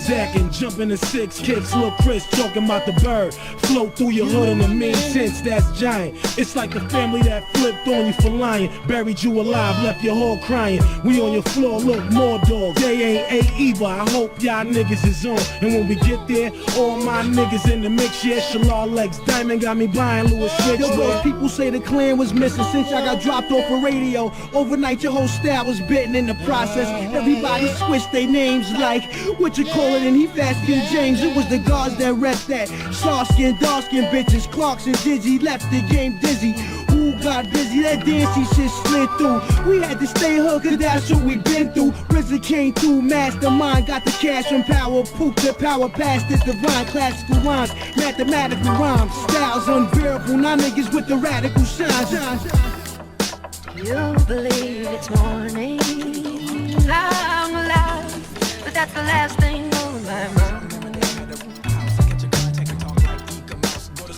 deck and jump in the six kicks. Lil' Chris talking about the bird. Float through your hood in a mean sense, that's giant. It's like the family that flipped on you for lying. Buried you alive, left your whole crying. We on your floor, look, more dogs. They ain't A either, I hope y'all niggas is on. And when we get there, all my niggas in the mix, yeah. Shalal Legs, Diamond got me buying Louis Switch. Yo, bro, people say the clan was missing since I got dropped off a radio. Overnight, your whole style was bitten in the process. Everybody switched their names like, what you call it, and he fast King James. It was the guards that rep that. Shark skin, dark skin bitches, Clarks and Digi left the game dizzy. Who got busy? That dancey shit slid through. We had to stay hooked, cause that's what we been through. RZA came through, mastermind, got the cash from power. Poop the power past this divine. Classical rhymes, mathematical rhymes. Styles unbearable, now niggas with the radical shine. You believe it's morning, I'm alive, but that's the last thing on my mind.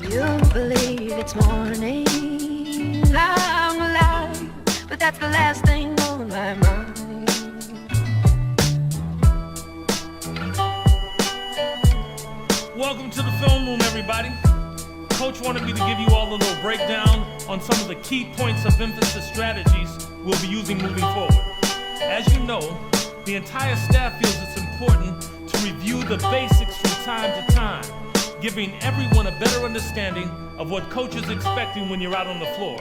You believe it's morning, I'm alive, but that's the last thing on my mind. Welcome to the film room, everybody. Coach wanted me to give you all a little breakdown on some of the key points of emphasis strategies we'll be using moving forward. As you know, the entire staff feels it's important to review the basics from time to time, giving everyone a better understanding of what coach is expecting when you're out on the floor.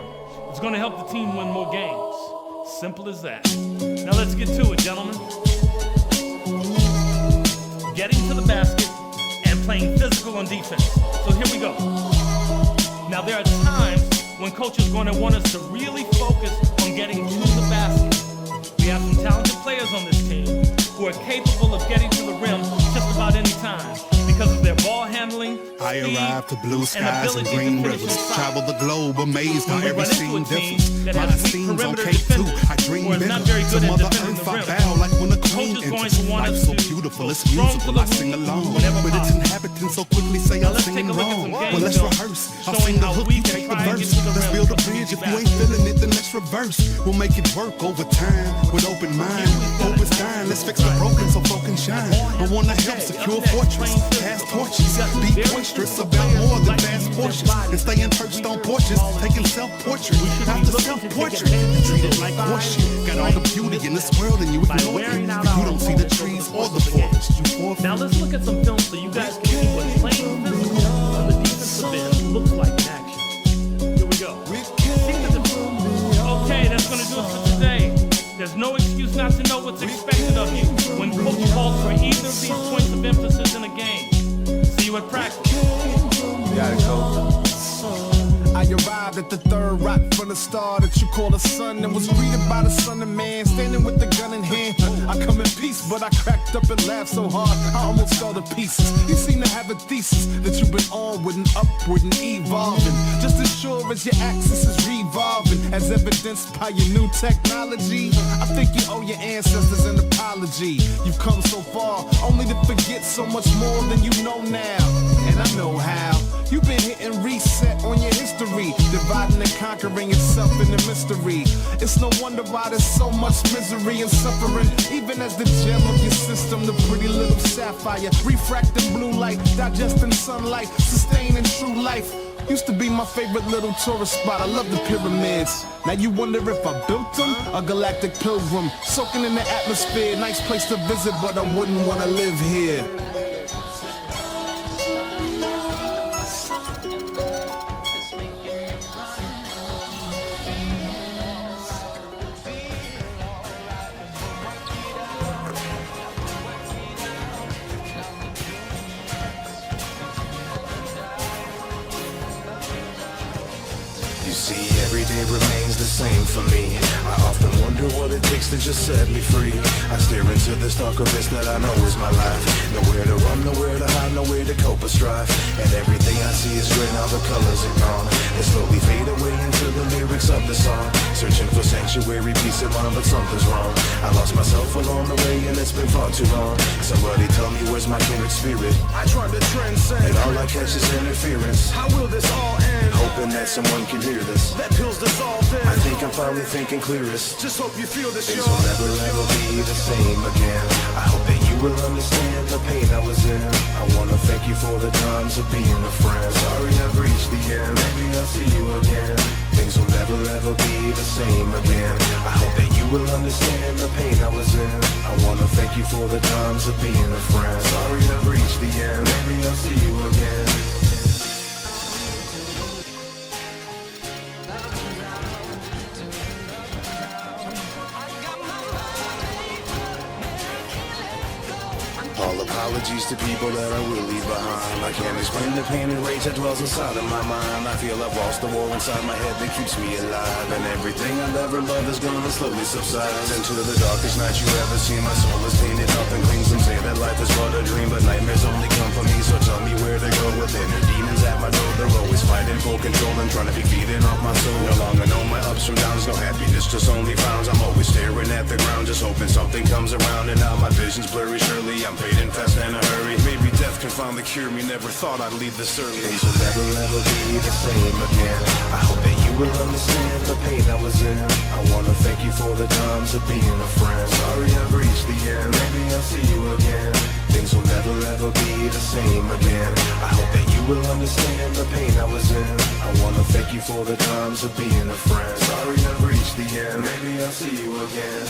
It's going to help the team win more games. Simple as that. Now let's get to it, gentlemen. Getting to the basket and playing physical on defense. So here we go. Now there are times when coach is going to want us to really focus on getting to the basket. We have some talented players on this team who are capable of getting to the rim just about any time because of their ball handling, I arrived to blue skies and ability green to finish rivers. inside. Travel the globe, amazed When how we every run into scene a team differs. that My has weak scenes on perimeter Cape 2, defenders I dream or is bigger. not very good To at Mother defending Earth, the I rim. bow like when a Coach queen is going enters. to want Life us so to beautiful, go it's strong musical, to I the sing hoop along. whenever But its possible. inhabitants so quickly say Now I'm let's singing take a look at wrong. some Well, game let's film rehearse. I'll showing sing the how hook, we you can take the try and verse. get to the Let's rim build a from bridge. If back. you ain't feeling it, then let's reverse. We'll make it work over time with open mind. Hope is dying, let's fix the broken so folk can shine. I wanna help secure fortress, pass torches, be boisterous about more than fast portions, and staying perched on porches, taking self-portrait after self-portrait, and treat it like horseshit. Got all the beauty in this world and you ignore it, but you don't see the trees or the forest. You forfeit. Now let's look at some film so you guys can see what playing physical on the defensive end looks like in action. Here we go. Okay, that's going to do it for today. There's no excuse not to know what's expected of you when coach calls for either of these points of emphasis in a game. See you at practice. Got it, coach. I arrived at the third rock from the star that you call the sun, and was greeted by the son of man standing with the gun in hand. I come in peace, but I cracked up and laughed so hard I almost fell to pieces. You seem to have a thesis that you've been onward and upward and evolving, just as sure as your axis is revolving, as evidenced by your new technology. I think you owe your ancestors an apology. You've come so far, only to forget so much more than you know now. And I know how. You've been hitting reset on your history, dividing and conquering yourself in the mystery. It's no wonder why there's so much misery and suffering, even as the gem of your system, the pretty little sapphire, refracting blue light, digesting sunlight, sustaining true life. Used to be my favorite little tourist spot. I love the pyramids. Now you wonder if I built them? A galactic pilgrim, soaking in the atmosphere. Nice place to visit, but I wouldn't want to live here. Every day remains the same for me. I often wonder what it takes to just set me free. I stare into this dark abyss that I know is my life. Nowhere to run, nowhere to hide, nowhere to cope or strive. And everything I see is gray, now the colors are gone. They slowly fade away into the lyrics of the song. Searching for sanctuary, peace of mind, but something's wrong. I lost myself along the way and it's been far too long. Somebody tell me where's my kindred spirit. I tried to transcend, and all I catch is interference. How will this all end? Hoping that someone can hear this. That pill's dissolved in. I think I'm finally thinking clearest. Just hope you feel this, Things y'all. will never ever be the same again. I hope that you you will understand the pain I was in. I wanna thank you for the times of being a friend. Sorry I've reached the end, maybe I'll see you again. Things will never ever be the same again. I hope that you will understand the pain I was in. I wanna thank you for the times of being a friend. Sorry I've reached the end, maybe I'll see you again. All apologies to people that I will leave behind. I can't explain the pain and rage that dwells inside of my mind. I feel I've lost the war inside my head that keeps me alive. And everything I've ever loved is gonna slowly subside into the darkest night you ever seen. My soul is tainted up and clean. Some say that life is but a dream, but nightmares only come for me. So tell me where to go with inner demons at my door. They're always fighting for control and trying to be feeding off my soul. No longer know my ups from downs, no happiness, just only frowns. I'm always staring at the ground, just hoping something comes around. And now my vision's blurry, surely I'm fading fast in a hurry. Maybe death can finally cure me, never thought I'd leave this early. Things will never ever be the same again. I hope that you will understand the pain I was in. I wanna thank you for the times of being a friend. Sorry I've reached the end, maybe I'll see you again. Things will never ever be the same again. I hope that you will understand the pain I was in. I wanna thank you for the times of being a friend. Sorry I've reached the end, maybe I'll see you again.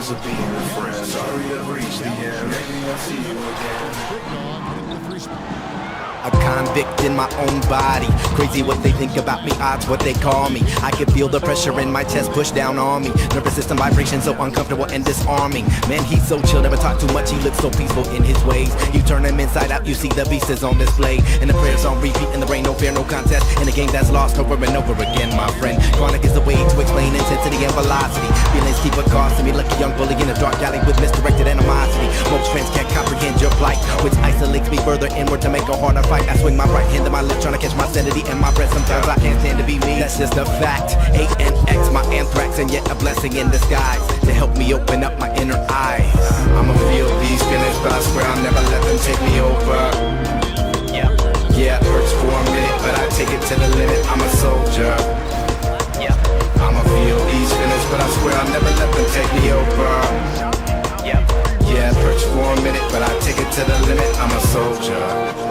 Of being a friend. Sorry I've reached the end, maybe I'll see you again. A convict in my own body. Crazy what they think about me, odds what they call me. I can feel the pressure in my chest push down on me. Nervous system vibration so uncomfortable and disarming. Man, he's so chill, never talk too much. He looks so peaceful in his ways. You turn him inside out, you see the beast is on display. And the prayers on repeat in the rain, no fear, no contest. In a game that's lost over and over again, my friend. Chronic is the way to explain intensity and velocity. Feelings keep a cost to me, lucky young bully in a dark alley with misdirected animosity. Most friends can't comprehend your plight, which isolates me further inward to make a harder fight. I swing my right hand to my lip, trying to catch my sanity and my breath. Sometimes I can't stand to be me, that's just a fact. ANX, my anthrax, and yet a blessing in disguise to help me open up my inner eyes. I'ma feel these feelings, but I swear I'll never let them take me over. Yeah, it hurts for a minute, but I take it to the limit. I'm a soldier. I'ma feel these feelings, but I swear I'll never let them take me over. Yeah, it hurts for a minute, but I take it to the limit. I'm a soldier.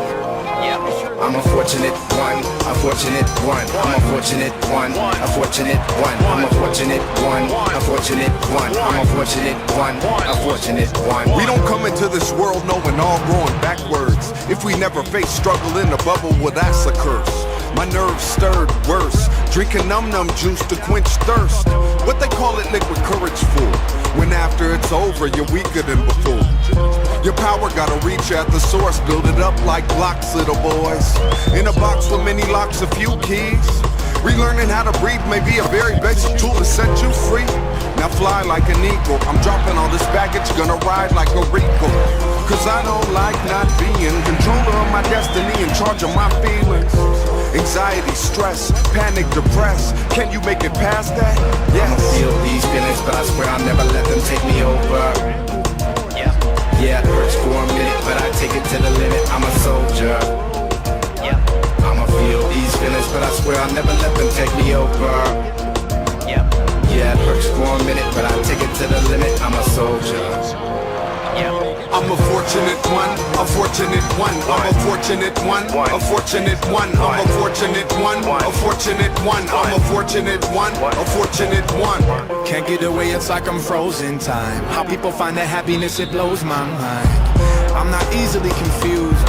I'm a fortunate one, a fortunate one. I'm a fortunate one, a fortunate one. I'm a fortunate one, a fortunate one. I'm a fortunate one, a fortunate one. We don't come into this world knowing all going backwards. If we never face struggle in the bubble, well that's a curse. My nerves stirred worse, drinking num-num juice to quench thirst. What they call it liquid courage for, when after it's over you're weaker than before. Your power gotta reach at the source, build it up like blocks, little boys. In a box with many locks, a few keys. Relearning how to breathe may be a very basic tool to set you free. Now fly like an eagle, I'm dropping all this baggage, gonna ride like a Rico. Cause I don't like not being controller of my destiny, in charge of my feelings. Anxiety, stress, panic, depressed. Can you make it past that? Yes. I'ma feel these feelings, but I swear I'll never let them take me over. Yeah, it hurts for a minute, but I take it to the limit. I'm a soldier. I'ma feel these feelings, but I swear I'll never let them take me over. Yeah, it hurts for a minute, but I take it to the limit. I'm a soldier. I'm a fortunate fortunate one, a fortunate one. I'm a fortunate one, a fortunate one. I'm a fortunate one, a fortunate one. I'm a fortunate one, a fortunate one. Can't get away, it's like I'm frozen time. How people find that happiness, it blows my mind. I'm not easily confused,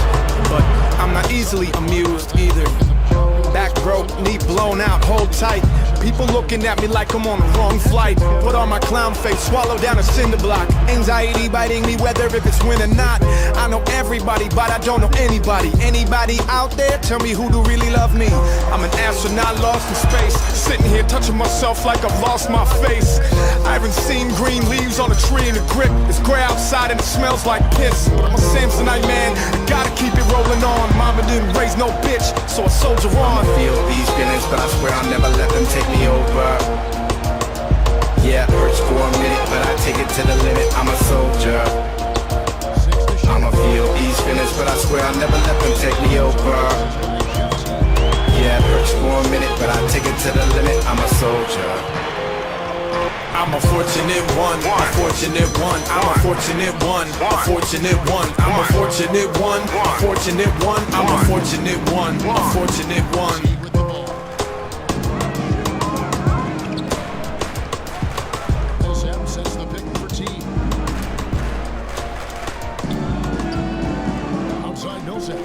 but I'm not easily amused either. Back broke, knee blown out, hold tight. People looking at me like I'm on the wrong flight. Put on my clown face, swallow down a cinder block. Anxiety biting me, whether if it's win or not. I know everybody, but I don't know anybody. Anybody out there, tell me who do really love me. I'm an astronaut lost in space, sitting here touching myself like I've lost my face. I haven't seen green leaves on a tree in a grip. It's gray outside and it smells like piss. But I'm a Samsonite man, I gotta keep it rolling on. Mama didn't raise no bitch, so I soldier on. I feel these feelings, but I swear I'll never let them take me over. Yeah, it hurts for a minute, but I take it to the limit. I'm a soldier. I'ma feel these feelings, but I swear I'll never let them take me over. Yeah, it hurts for a minute, but I take it to the limit. I'm a soldier. I'm a fortunate one, a fortunate one, I'm a fortunate one, a fortunate one, I'm a fortunate one, a fortunate one, I'm a fortunate one, a fortunate one. Sam sets the pick for T. Outside Millsap.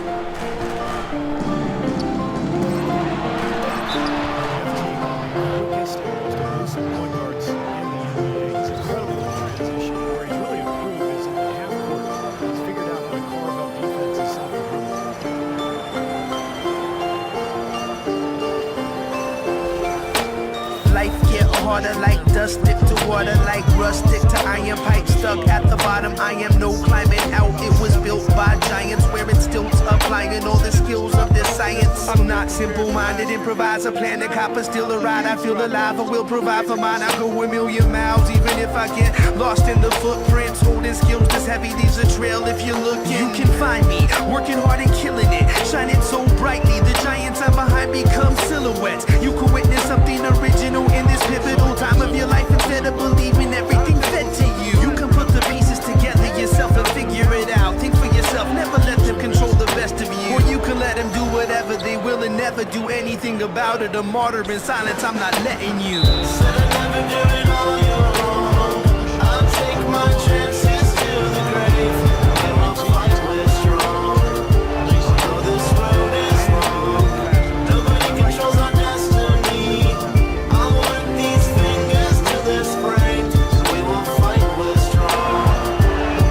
Harder like dust stick to water, like rust stick to iron pipe stuck at the bottom. I am no climbing out. It was built by giants, wearing stilts, applying all the skills of this science. I'm not simple-minded, improvise a plan to cop a steal a ride. I feel alive, I will provide for mine. I go a million miles, even if I get lost in the footprints. Holding skills this heavy leaves a trail if you're looking. You can find me working hard and killing it, shining so brightly. The giants I'm behind become silhouettes. You can witness something original in this pivotal time of your life instead of believing everything fed to you. You can put the pieces together yourself and figure it out. Think for yourself, never let them control the best of you. Or you can let them do whatever they will and never do anything about it. A martyr in silence, I'm not letting you. Said I never do it all your wrong. I'll take my chances to the grave. And I'll fight with strong. Although this road is long, nobody controls our destiny. I'll work these fingers till they're sprained. We will fight with strong.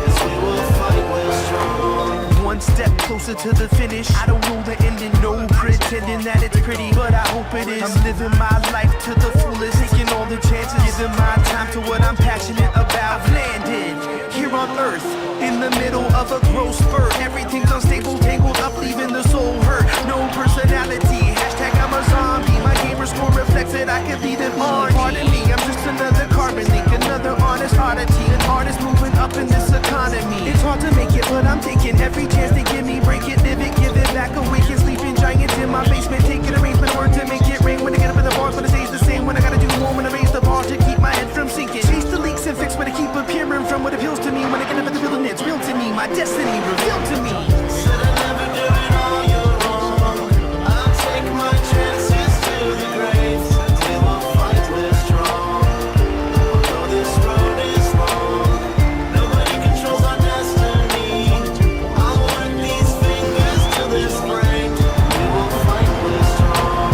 Yes, we will fight with strong. One step closer to the finish. I don't know the ending, no pretending that it's pretty, but I hope it is. I'm living my life to the fullest, taking all the chances, giving my time to what I'm passionate about. I've landed here on earth, in the middle of a growth spurt. Everything's unstable, tangled up, leaving the soul hurt. No personality, hashtag I'm a zombie. My gamer score reflects that I could be the army. Pardon me, I'm just another carbon link, another honest oddity, an artist moving up in this economy. It's hard to make it, but I'm taking every chance they give me. Break it, live it, give it back, awaken sleeping giants in my basement. Take an arrangement, word to make it rain. When I get up in the bars, but it stays the same. When I gotta do more, when I raise the bar to keep my head from sinking. Chase the leaks and fix what I keep appearing from what appeals to me. When I get up at the building, it's real to me. My destiny revealed to me. Said I never do it all your wrong. I'll take my chances to the grave. We will fight with strong. Although this road is long, nobody controls our destiny. I'll work these fingers till they're sprained. We will fight with strong.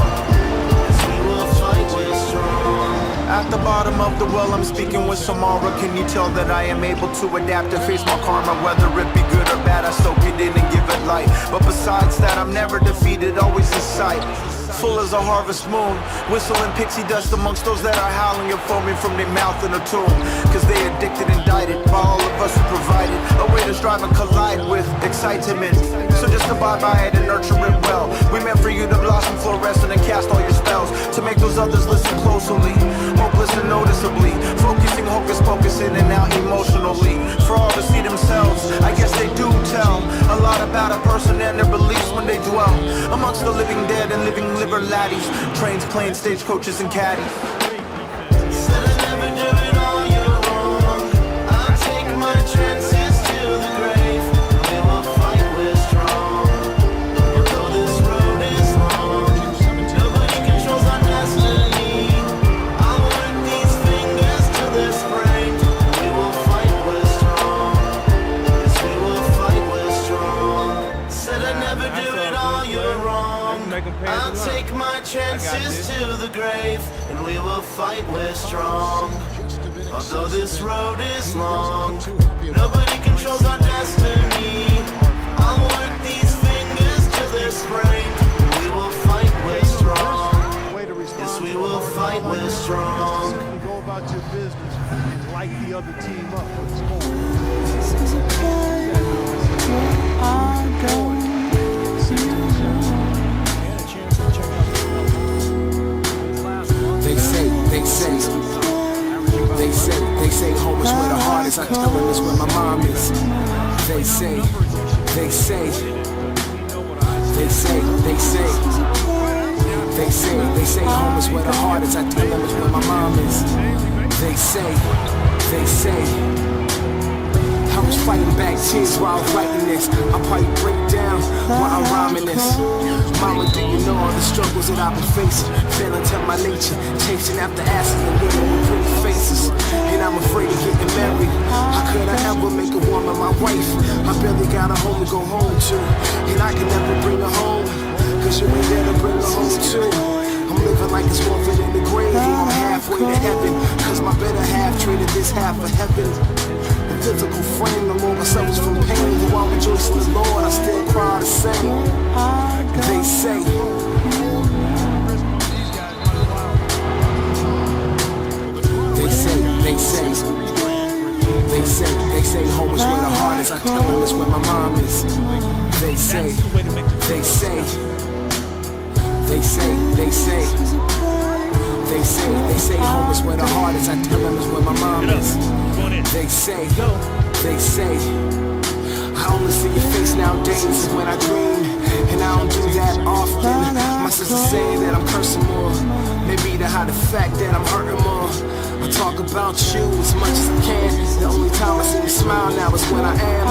Yes, we will fight with strong. At the bottom of the well, I'm speaking with some aura. Can you tell that I am able to adapt and face my karma? Whether it be good or bad, I soak it in and give it light. But besides that, I'm never defeated, always in sight. Full as a harvest moon, whistling pixie dust amongst those that are howling and foaming from their mouth in a tomb. Cause they addicted, indicted by all of us who provided a way to strive and collide with excitement. So just abide by it and nurture it well. We meant for you to blossom, fluorescent, and cast all your spells to make those others listen closely, hopeless and noticeably, focusing, hocus pocus in and out emotionally. For all to see themselves, I guess they do tell a lot about a person and their beliefs when they dwell amongst the living dead and living liver laddies, trains, planes, stagecoaches, and caddies. Said I never do it all your wrong. I'll take my chances to the grave. fight, we're strong. Although this road is long, nobody controls our destiny. I'll work these fingers till they're sprained. We will fight, we're strong. Yes, we will fight, we're strong. Go about your business and light the other team up with score. They say home is where the heart is. I tell them it's where my mom is. They say home is where the heart is. I tell them it's where my mom is. They say I was fighting back tears while I was writing this. I probably break down while I'm rhyming this. Mama, do you know all the struggles that I've been facing? Failing to my nature, chasing after asses and living with pretty faces. And I'm afraid of getting married. How could I ever make a woman my wife? I barely got a home to go home to, and I can never bring her home, cause you ain't there to bring her home to. I'm living like it's one foot in the grave, I'm halfway to heaven, cause my better half traded this half for heaven. The physical frame no longer suffers from pain. Though I rejoice in the Lord, I still cry the same. They say home is where the heart is. I tell them it's where my mom is. They say home is where the heart is. I tell them it's where my mom is. They say I only see your face nowadays when I dream, and I don't do that often. My sister's saying that I'm cursing more, maybe to hide the fact that I'm hurting more. I talk about you as much as I can. The only time I see you smile now is when I am.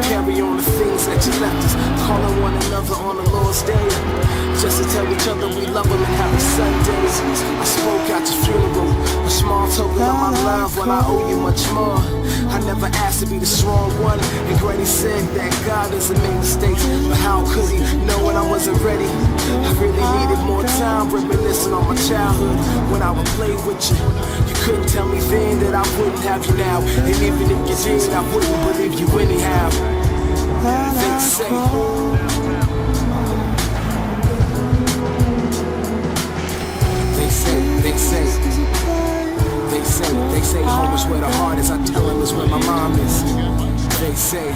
Carry on the things that you left us, calling one another on the Lord's Day, just to tell each other we love them and happy Sundays. I spoke at your funeral, a small token of my love when I owe you much more. I never asked to be the strong one, and Granny said that God doesn't make mistakes, but how could he know when I wasn't ready? I really needed more time, reminiscing on my childhood when I would play with you. You couldn't tell me then that I wouldn't have you now, and even if you did, I wouldn't believe you anyhow. They say home is where the heart is. I tell them it's where my mom is. They say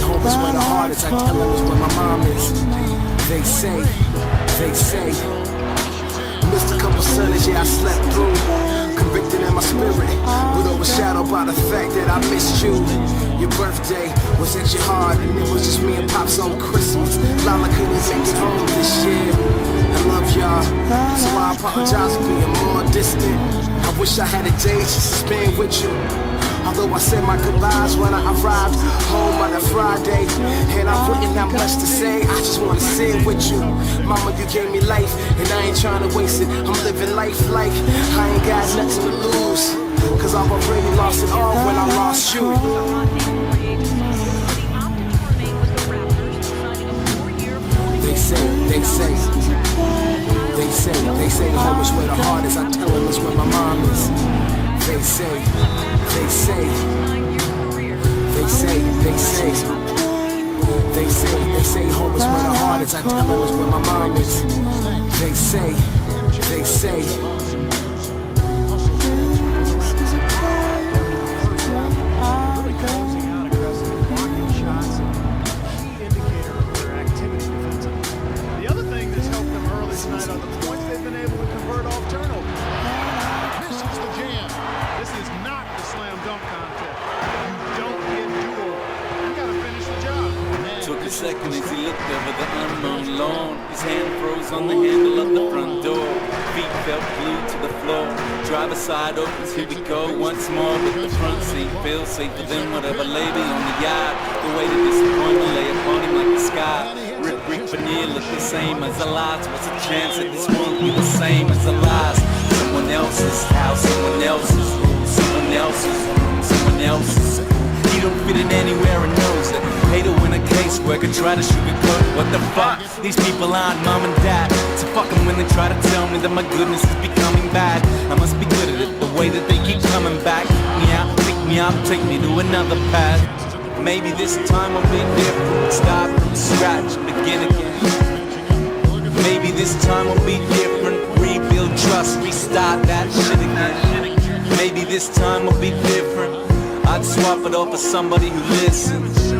home is where the heart is. I tell them it's where my mom is. They say missed a couple Sundays, yeah, I slept through. Convicted in my spirit, but overshadowed by the fact that I missed you. Your birthday was at your heart, and it was just me and Pops on Christmas. Lala couldn't make it home this year. I love y'all, so I apologize for being more distant. I wish I had a day just to spend with you. Although I said my goodbyes when I arrived home on a Friday, and I wouldn't have much to say, I just wanna sit with you. Mama, you gave me life, and I ain't trying to waste it. I'm living life like I ain't got nothing to lose, cause I've already lost it all when I lost you. They say home is where the heart is. I tell them it's where my mom is. They say home is where the heart is. I tell them it's where my mom is. They say tonight are the points they've been able to convert off turnover. This is the jam. This is not the slam dunk contest. You don't get duel. You gotta finish the job. Took a second as he looked over the unknown lawn. His hand froze on the handle of the front door. Feet felt glued to the floor. Driver's side opens, here we go once more. But the front seat feels safer than whatever lay on the yard. The weight of disappointment lay upon him like the sky. Rip veneer looked the same as the lies. What's a chance that this won't be the same as the lies? Someone else's house, someone else's room, someone else's room, someone else's. He don't fit in anywhere and knows it. Hate it when a case work and try to sugarcoat. What the fuck? These people aren't mom and dad. So fuck them when they try to tell me that my goodness is becoming bad. I must be good at it, the way that they keep coming back. Me out, pick me up, take me to another path. Maybe this time I'll be different. Start from scratch, begin again. Maybe this time I'll be different. Rebuild trust, restart that shit again. Maybe this time I'll be different. I'd swap it all for somebody who listens.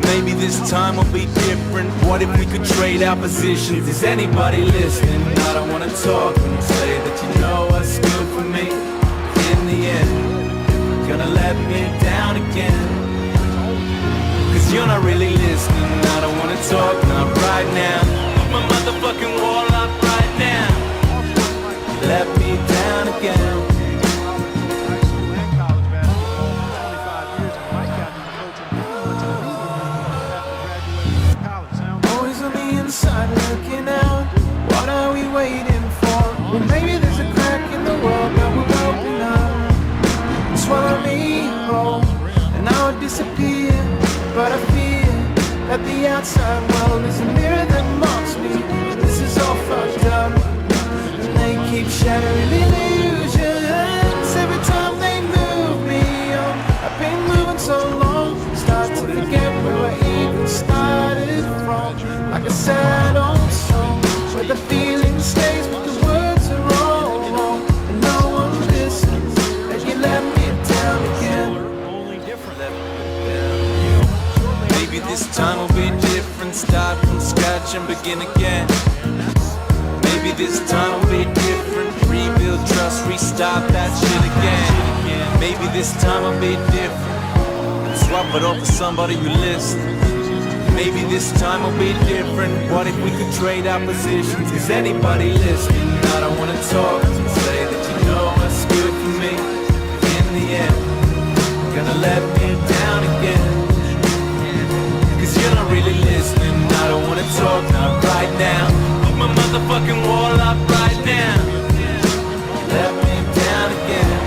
Maybe this time will be different. What if we could trade our positions? Is anybody listening? I don't wanna talk and say that you know what's good for me. In the end, gonna let me down again. Cause you're not really listening. I don't wanna talk, not right now. Put my motherfucking wall up right now. Let me down again. Inside looking out, what are we waiting for? Well, maybe there's a crack in the wall that will open up, swallow me whole, and I would disappear. But I fear that the outside world is a mirror that mocks me. This is all fucked up, and they keep shattering illusions every time they move me on. I've been moving so long, start to forget where I even started from. Like a sad old song, where the feeling stays but the words are all wrong, and no one listens, and you let me down again. Maybe this time will be different. Start from scratch and begin again. Maybe this time will be different. Rebuild trust, restart that shit again. Maybe this time will be different. Swap it off for somebody who listens. Maybe this time will be different. What if we could trade our positions? Is anybody listening? I don't wanna talk and say that you know what's good for me. In the end, gonna let me down again. Cause you're not really listening. I don't wanna talk, not right now. Put my motherfucking wall up right now. Let me down again.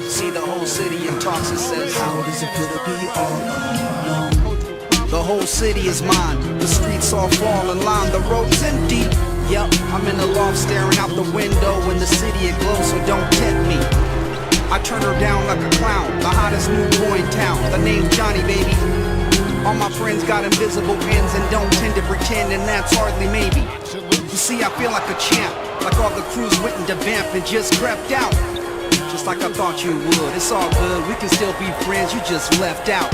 See the whole city in talks and says, how does it feel to be all alone? The whole city is mine, the streets all fall in line, the road's empty. Yep, I'm in the loft staring out the window, in the city it glows, so don't tempt me. I turn her down like a clown, the hottest new boy in town, the name's Johnny, baby. All my friends got invisible ends and don't tend to pretend, and that's hardly maybe. You see, I feel like a champ, like all the crews went into vamp and just crept out. Just like I thought you would, it's all good, we can still be friends, you just left out.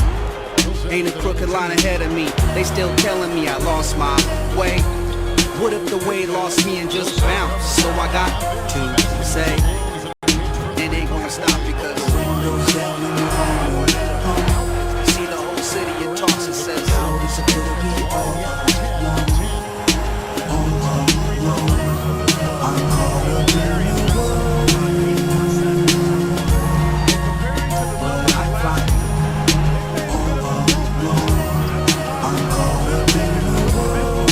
Ain't a crooked line ahead of me, they still telling me I lost my way. What if the way lost me and just bounced? So I got to say, it ain't gonna stop because the window's down in the home. See the whole city in talks and says, how does it feel to be all alone? I'm caught up in the world, but I find all alone. I'm caught up in the world,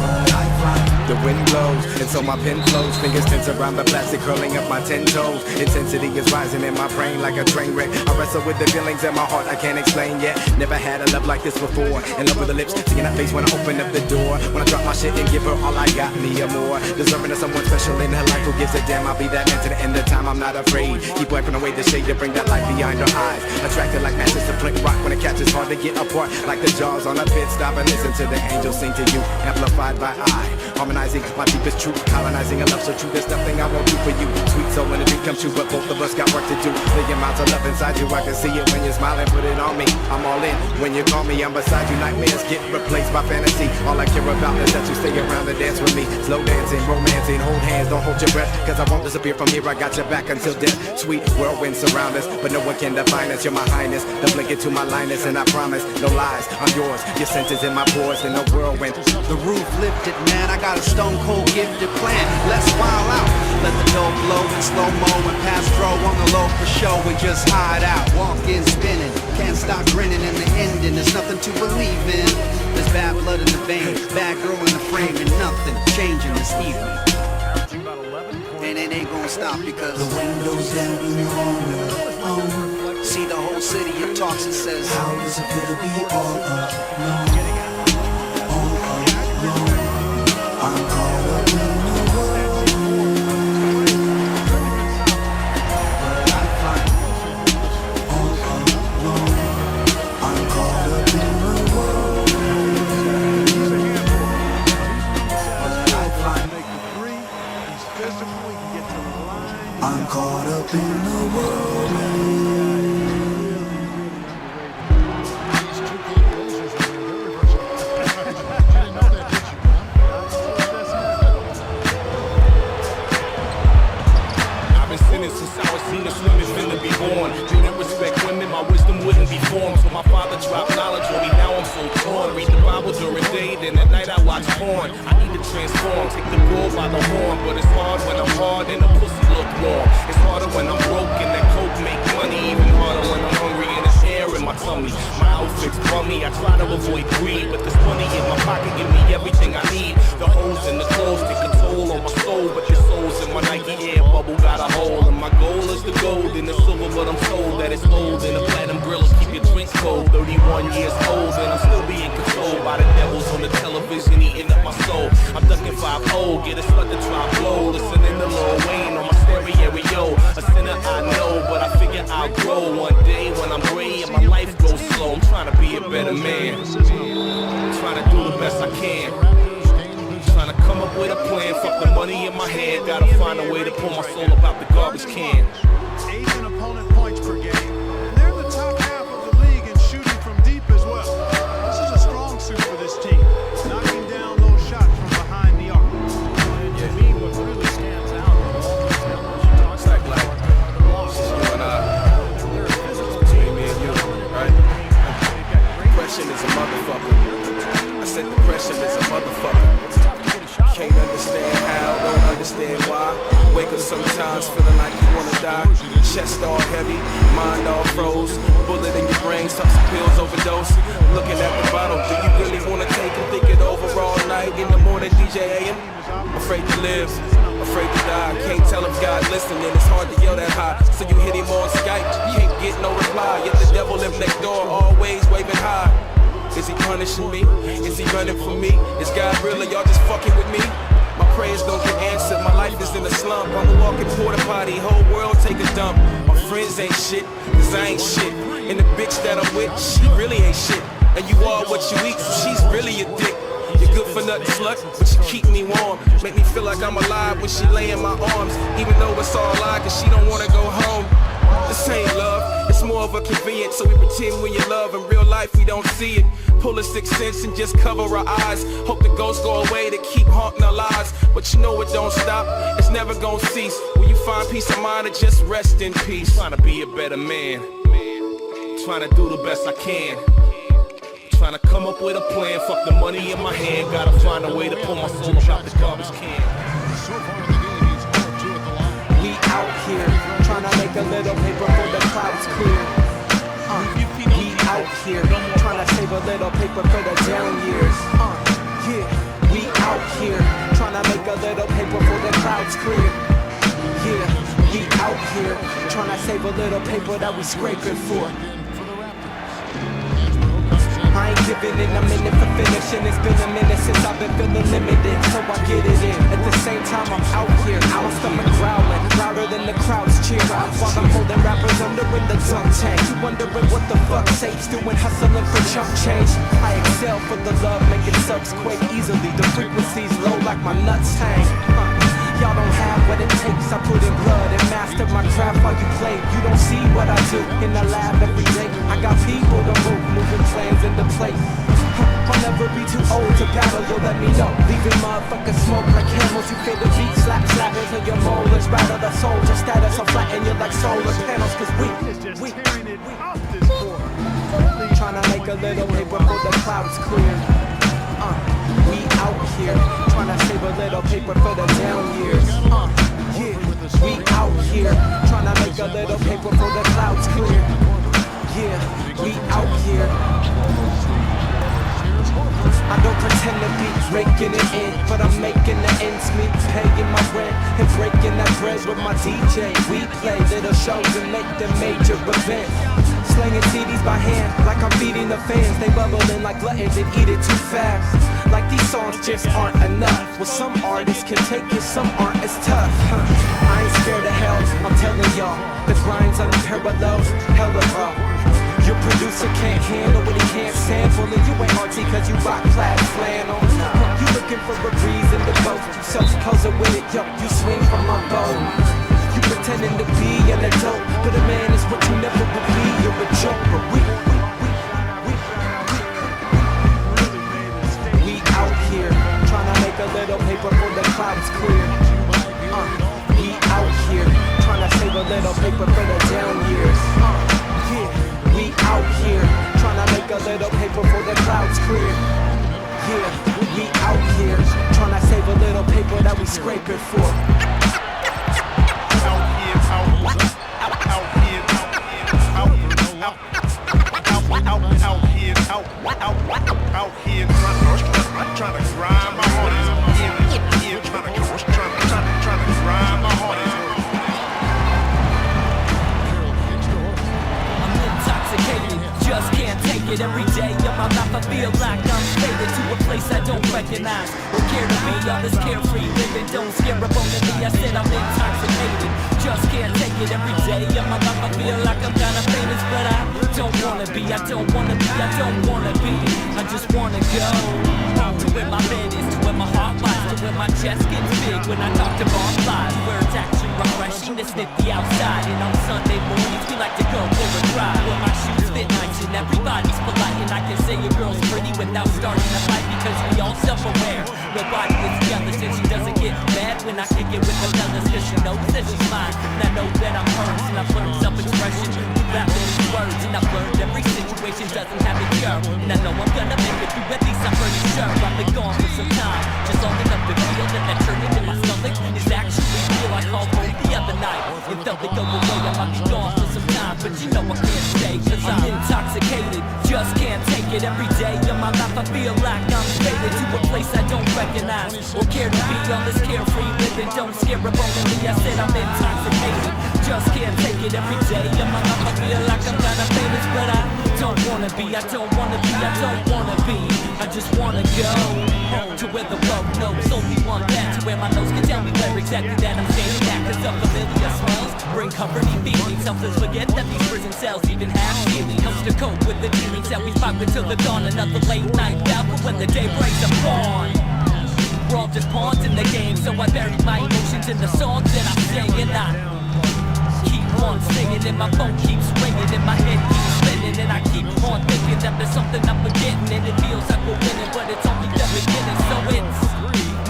but I find. The wind blows, and so my pen flows. Fingers tense around the plastic, curling up my 10 toes. Intensity is rising in my brain like a train wreck. I wrestle with the feelings in my heart I can't explain yet. Never had a love like this before. In love with the lips, seeing that face when I open up the door. When I drop my shit and give her all I got, me or more. Deserving of someone special in her life who gives a damn. I'll be that man to the end of time, I'm not afraid. Keep wiping away the shade to bring that light behind her eyes. Attracted like matches to flint rock when it catches hard to get apart. Like the jaws on a pit stop and listen to the angels sing to you. Amplified by I, harmonizing my deepest truth Colonizing a love so true, there's nothing I won't do for you. Sweet soul when the dream comes true, but both of us got work to do. Million miles of love inside you, I can see it when you're smiling. Put it on me, I'm all in. When you call me, I'm beside you. Nightmares get replaced by fantasy. All I care about is that you stay around and dance with me. Slow dancing, romancing, hold hands, don't hold your breath, cause I won't disappear from here. I got your back until death. Sweet whirlwind surround us, but no one can define us. You're my highness, the blink into my linus, and I promise no lies. I'm yours, your senses in my pores, and no whirlwind. The roof lifted, man. I got a stone cold gifted plan. Let's wild out. Let the dough blow in slow-mo and pass throw on the low for show. We just hide out, walk in spinning. Can't stop grinning in the ending. There's nothing to believe in. There's bad blood in the veins, bad girl in the frame, and nothing changing this evening. And it ain't gonna stop because the windows down in your corner. See the whole city, it talks and says, how is it gonna be all up? No. I'm caught up in the world, but I find all alone. I'm caught up in the world, but I find I'm caught up in the world. So my father dropped knowledge on me, now I'm so torn. Read the Bible during day, then at night I watch porn. I need to transform, take the bull by the horn. But it's hard when I'm hard and the pussy look warm. It's harder when I'm broke and that coke make money. Even harder when I'm hungry and there's air in my tummy. My outfit's crummy, I try to avoid greed, but this money in my pocket give me everything I need. The holes in the clothes take a toll on my soul, but the souls in my Nike air bubble got a hole. And my goal is the gold and the silver, but I'm told that it's old and the platinum grillers keep your drinks cold. 31 years old and I'm still being controlled by the devils on the television eating up my soul. I'm ducking 5-0, get a slut to try blow. Listening to Lil Wayne on my stereo. A sinner I know, but I figure I'll grow one day when I'm gray and my life goes slow. I'm trying to be a better man, trying to do the best I can, trying to come up with a plan. Fuck the money in my hand, gotta find a way to pull my soul up out the garbage can. 8 opponent points per game. And they're the top half of the league in shooting from deep as well. This is a strong suit for this team, knocking down those shots from behind the arc. And to me, what really stands out of all these numbers, you talk about you and I, between me and you, right? Depression is a motherfucker. I said depression is a motherfucker. Can't understand how, don't understand why. Wake up sometimes feeling like you wanna die. Chest all heavy, mind all froze. Bullet in your brain, some pills overdose. Looking at the bottle, do you really wanna take and think it over all night? In the morning, DJ AM, afraid to live, afraid to die. Can't tell if God listening, it's hard to yell that high. So you hit him on Skype, can't get no reply. Yet the devil live next door, always waving high. Is he punishing me? Is he running for me? Is God real or y'all just fucking with me? My prayers don't get answered, my life is in a slump. I'm a walking porta potty, whole world take a dump. My friends ain't shit, cause I ain't shit. And the bitch that I'm with, she really ain't shit. And you are what you eat, so she's really a dick. You're good for nothing, slut, but you keep me warm. Make me feel like I'm alive when she lay in my arms. Even though it's all lie, cause she don't wanna go home. This ain't love, it's more of a convenience. So we pretend we in love, in real life we don't see it. Pull a sixth sense and just cover our eyes. Hope the ghosts go away to keep haunting our lives. But you know it don't stop, it's never gonna cease. When you find peace of mind or just rest in peace. Trying to be a better man, trying to do the best I can, trying to come up with a plan. Fuck the money in my hand, gotta find a way to pull my soul up out the garbage can. We out here, trying to make a little paper for the clouds clear. We out here, trying to save a little paper for the down years. Yeah, we out here, trying to make a little paper for the clouds clear. Yeah, we out here, trying to save a little paper that we scraping for. I ain't giving in, I'm in it for finishing. It's been a minute since I've been feeling limited, so I get it in. At the same time, I'm out here, my stomach growling, louder than the crowds cheer. While I'm holding rappers under in the dunk tank. You wondering what the fuck Sape's doing, hustling for chump change. I excel for the love, making subs quake easily. The frequency's low like my nuts hang. Y'all don't have what it takes. I put in blood and master my craft while you play. You don't see what I do in the lab every day. I got people to move, moving plans into place. I'll never be too old to battle, you'll let me know. Leaving motherfuckers smoke like camels. You feel the beat slap, slap until your molars rattle the soldier status. I'll flatten you like solar panels, cause we trying to make a little paper for the clouds clear. We out here trying to save a little paper for the down years. Yeah, we out here trying to make a little paper for the clouds clear. Yeah, we out here. I don't pretend to be raking it in, but I'm making the ends meet, paying my rent and breaking that bread with my DJ. We play little shows and make them major events. Slinging CDs by hand, like I'm feeding the fans. They bubbling like gluttons and eat it too fast. Like these songs just aren't enough. Well, some artists can take it, some aren't as tough. I ain't scared of hell, I'm telling y'all. The grind's unparalleled, hella raw. Your producer can't handle what he can't sample, and you ain't artsy cause you rock plaid flannel. You looking for a reason to boast. You self-supposing with it, yo, you swing from my bow. You pretending to be an adult, but a man is what you never will be. You're a joke, but we out here trying to make a little paper for the clouds clear. We out here trying to save a little paper for the down years. We out here trying to make a little paper for the clouds clear. Yeah, we out here trying to save a little paper that we scraping for. Out here, trying to grind my heart in. Trying to grind my heart in. I'm intoxicated, just can't take it. Every day of my life I feel like I'm faded to a place I don't recognize or care to be. All this carefree living don't scare up on me. I said I'm intoxicated, just can't take it. Every day of my life I feel like I'm kinda famous, but I don't wanna be, I don't wanna be, I don't wanna be. I just wanna go to where my bed is, to where my heart lies, to where my chest gets big when I talk to bar live, where it's actually refreshing to sniff the outside. And on Sunday mornings we like to go for a drive, where my shoes fit nice and everybody's polite, and I can say a girl's pretty without starting a fight because we all self-aware. Nobody is jealous and she doesn't get mad when I kick it with the fellas, cause she knows that she's mine. And I know that I'm hers, and I've learned self-expression through rapping these words, and I've learned every situation doesn't have a cure. And I know I'm gonna make it through, at least I'm pretty sure. I've been gone for some time, just long enough to feel that churning in my stomach is actually real. I called home the other night and felt it go away. I might be gone for some time, but you know I can't stay, cause I'm intoxicated, just can't take it. Every day of my life I feel like I'm faded to a place I don't recognize or care to be. All this carefree living don't scare up on me. I said I'm intoxicated, just can't take it. Every day of my life I feel like I'm kinda famous, but I don't wanna be, I don't wanna be, I don't wanna be. I just wanna go to where the world knows only one path, to where my nose can tell me where exactly that I'm standing at. Cause the familiar smells bring comforting feelings. Helps us forget that these prison cells even have healing. Helps to cope with the dealings that we fight with till the dawn. Another late night battle when the day breaks upon. We're all just pawns in the game, so I bury my emotions in the songs that I sing. And I keep on singing, and my phone keeps ringing, and my head keeps spinning, and I keep on thinking that there's something I'm forgetting, and it feels like we're winning, but it's only the beginning. So it's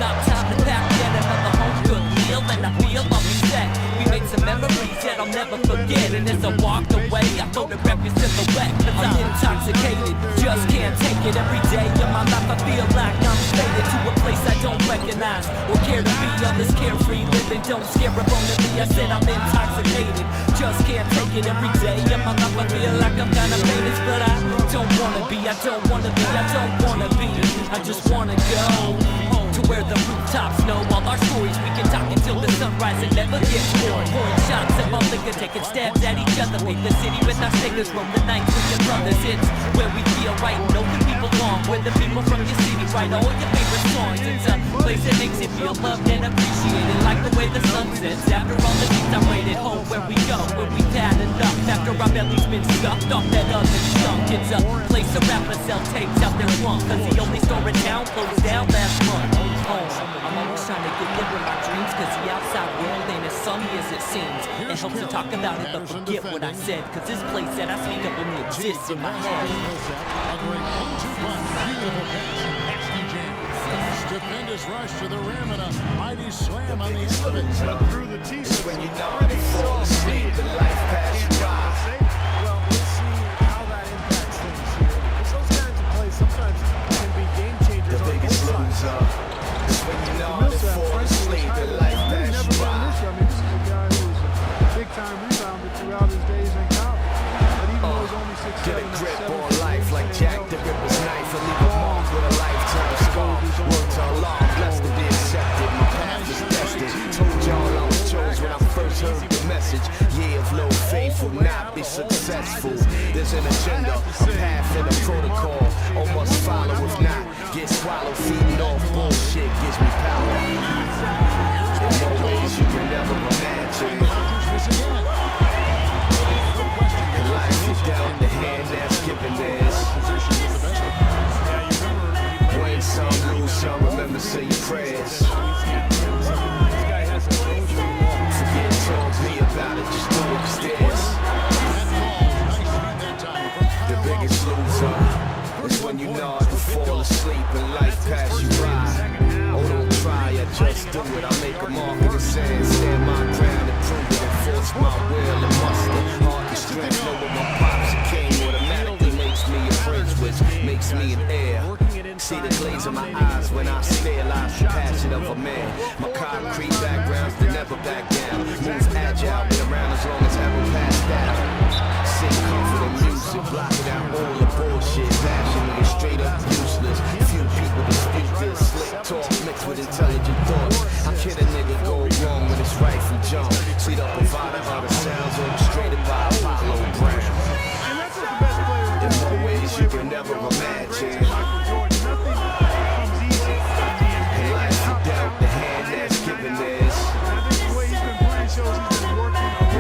not time to pack yet another home cooked meal, and I feel I'll be set. We made some memories that I'll never forget, and as I walked away, I photographed your silhouette, cause I'm intoxicated, just can't take it. Every day of my life I feel like I'm faded to a place I don't recognize or care to be. All this carefree living don't scare up on me. I said I'm intoxicated, just can't take it. Every day of my life I feel like I'm kinda famous, but I don't wanna be, I don't wanna be, I don't wanna be. I just wanna go to where the rooftops know all our stories. We can talk until the sunrise and never get bored. Pouring shots of our liquor, taking stabs at each other. Make the city with our stickers, roam the night with your brothers. It's where we feel right and know that we belong. Where the people from your city write all your favorite songs. It's a place that makes you feel loved and appreciated, like the way the sun sets after all the things I rated. Home where we go, where we padded up after our belly's been stuffed off that other junk. It's a place a rapper sell tapes out their trunk, cause the only store in town closed down last month. I'm always trying to get there with my dreams, cause the it seems. It helps to talk about it, but forget what I said. Cause this place that I speak of only exists in my head. Stupendous rush to the rim and a mighty slam on the end of it. Through the T-shirt. When you know they fall asleep, the life pass you by. Well, we'll see how that impacts things here. Because those kinds of plays sometimes can be game changers. The biggest loser is when you know they fall asleep, the life pass you by. I mean, this is a guy who was a big-time rebounder throughout his days in college. But even though he's only 6'7", get a grip on life like Jack the Ripper's knife and leave a mark with a lifetime scar. Worked on long, blessed to be accepted. My path is destined. Told y'all I was chose when I first heard the message. Yeah, of low faith will not be successful. There's an agenda, a path and a protocol. All must follow, if not, get swallowed. Feeding off bullshit gives me power. In more ways you can never imagine. And life is down the hand that's given this. Win some, lose some, remember say your prayers. Forget talk me about it, just do upstairs. The biggest loser is when you nod and fall asleep and life pass you by. Oh, don't try, I just do it. I make a mark in the sand, stand my ground and prove it. Enforce my will and muster. Heart and strength, know what my pops came automatically makes me a prince, which makes me an heir. See the glaze in my eyes when I realize the passion of a man. My concrete backgrounds, they never back down. Move agile, been around as long as I will pass down. Sing confident music, blocking out all the bullshit. Passionate, straight up useless. Few people dispute this. Slick talk mixed with intelligent thoughts. How can a nigga go wrong when it's right from jump? See the provider of the sounds orchestrated by Apollo Brown. In more ways you can never imagine. And life without the hand that's given this.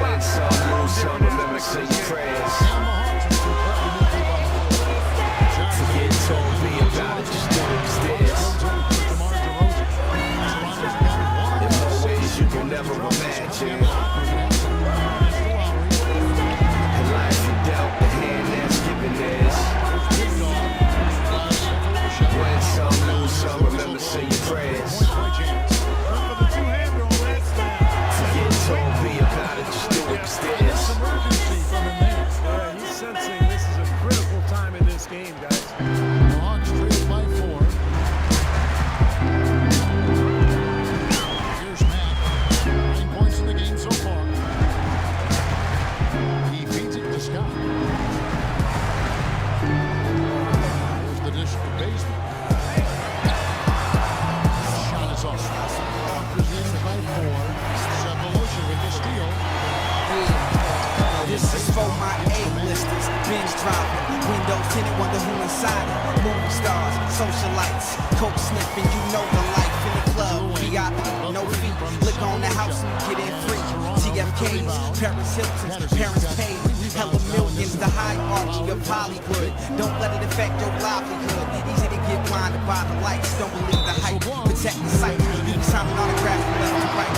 Win some, lose some, remember say your prayers. Forget told me about it, just do it upstairs. In more ways you can never imagine. And life without the hand that's given this. Win some, lose some, remember say your prayers. Forget told me about it, just do it upstairs. Yeah, he's sensing this is a critical time in this game, guys. The Hawks trail by 4. Here's Matt. 9 points in the game so far. He feeds it to Scott. Here's the dish to Basin. Shot is off. Hawks in by 4. Sepulosha with the steal. This is for my A-listers, binge dropping, windows tinted, wonder who inside it. Movie stars, socialites, coke sniffing, you know the life in the club. VIP, no fee, look on the house and get in free. TFKs, Paris Hilton's, parents paid. Hella millions, the hierarchy of Hollywood. Don't let it affect your livelihood. Easy to get blinded by the lights. Don't believe the hype, protect the sight. You can sign an autograph from left to right.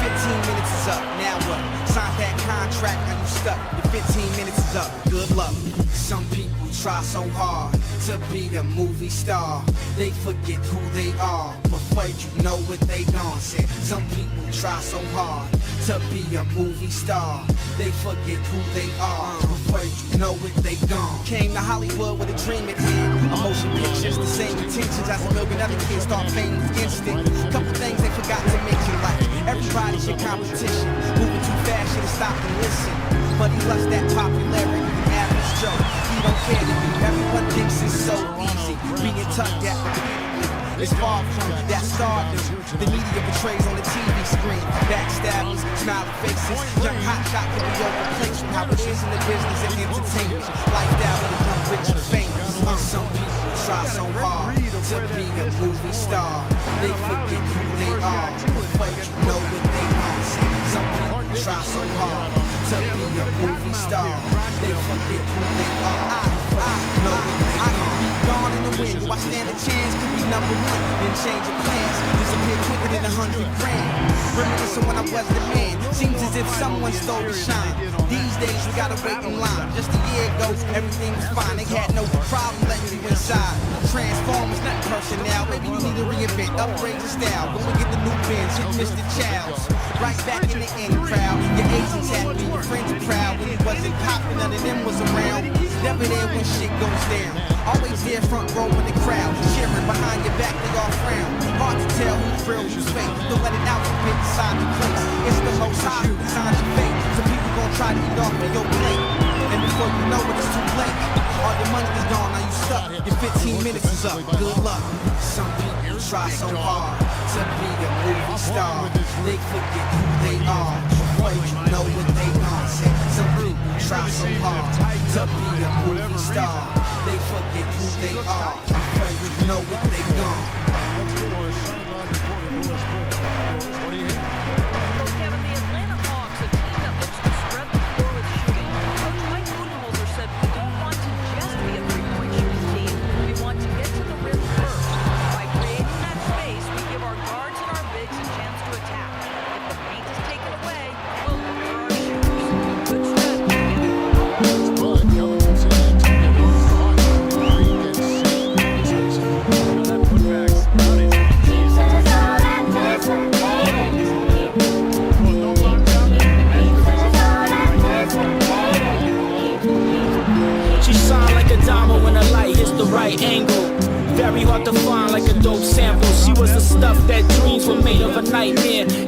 15 minutes is up, now what? Sign that contract, now you stuck. Your 15 minutes is up, good luck. Some people try so hard to be a movie star. They forget who they are. Before you know what they gon' say. Some people try so hard to be a movie star. They forget who they are. Before you know what they gon'. Came to Hollywood with a dream at hand. A motion pictures, the same intentions as a million other kids. Start fame instant. Couple things they forgot to make you like. Everybody's your competition. Moving too fast, should've stopped and listen. But he loves that popularity, the average Joe. He don't care to you. Everyone thinks it's so easy. Being tucked at it's far from that stardom. The media portrays on the TV screen. Backstabbers, smiling faces. Young hotshot can be overplaced. How it is in the business and entertainment. Lifestyle of the young, rich and famous. Some people try so hard to be a movie star. They forget who they are. Before you know what they want. Some people try so hard to be a movie star. They forget who they are. know I could be gone in the wind. Do I stand a chance to be number one? Then change of plans. Disappear quicker than 100 grand. Reminiscing when I was the man. Seems as if someone stole the shine. These days we gotta wait in line. Just a year ago, everything was fine. They had no problem letting you inside. Transformers, not personnel. Maybe you need to reinvent, upgrade your style. Go and get the new Benz, hit Mr. Childs. Right back in the in crowd. Your agents happy, your friends are proud. When it wasn't popping, none of them was around. Never there when shit goes down. Always there front row in the crowd. Cheering behind your back, they all frown. Hard to tell who's real, who's fake. Don't let it out from inside the place. It's the most high who designed your fate. So people gon' try to eat off of your plate. And before you know it, it's too late. All your money's gone, now you stuck. Your 15 minutes is up. Good luck. Some people try so hard to be a movie star. They forget who they are. Before you know what they are. Some people try so hard to be a movie star. They forget who they are. Before you know what they are.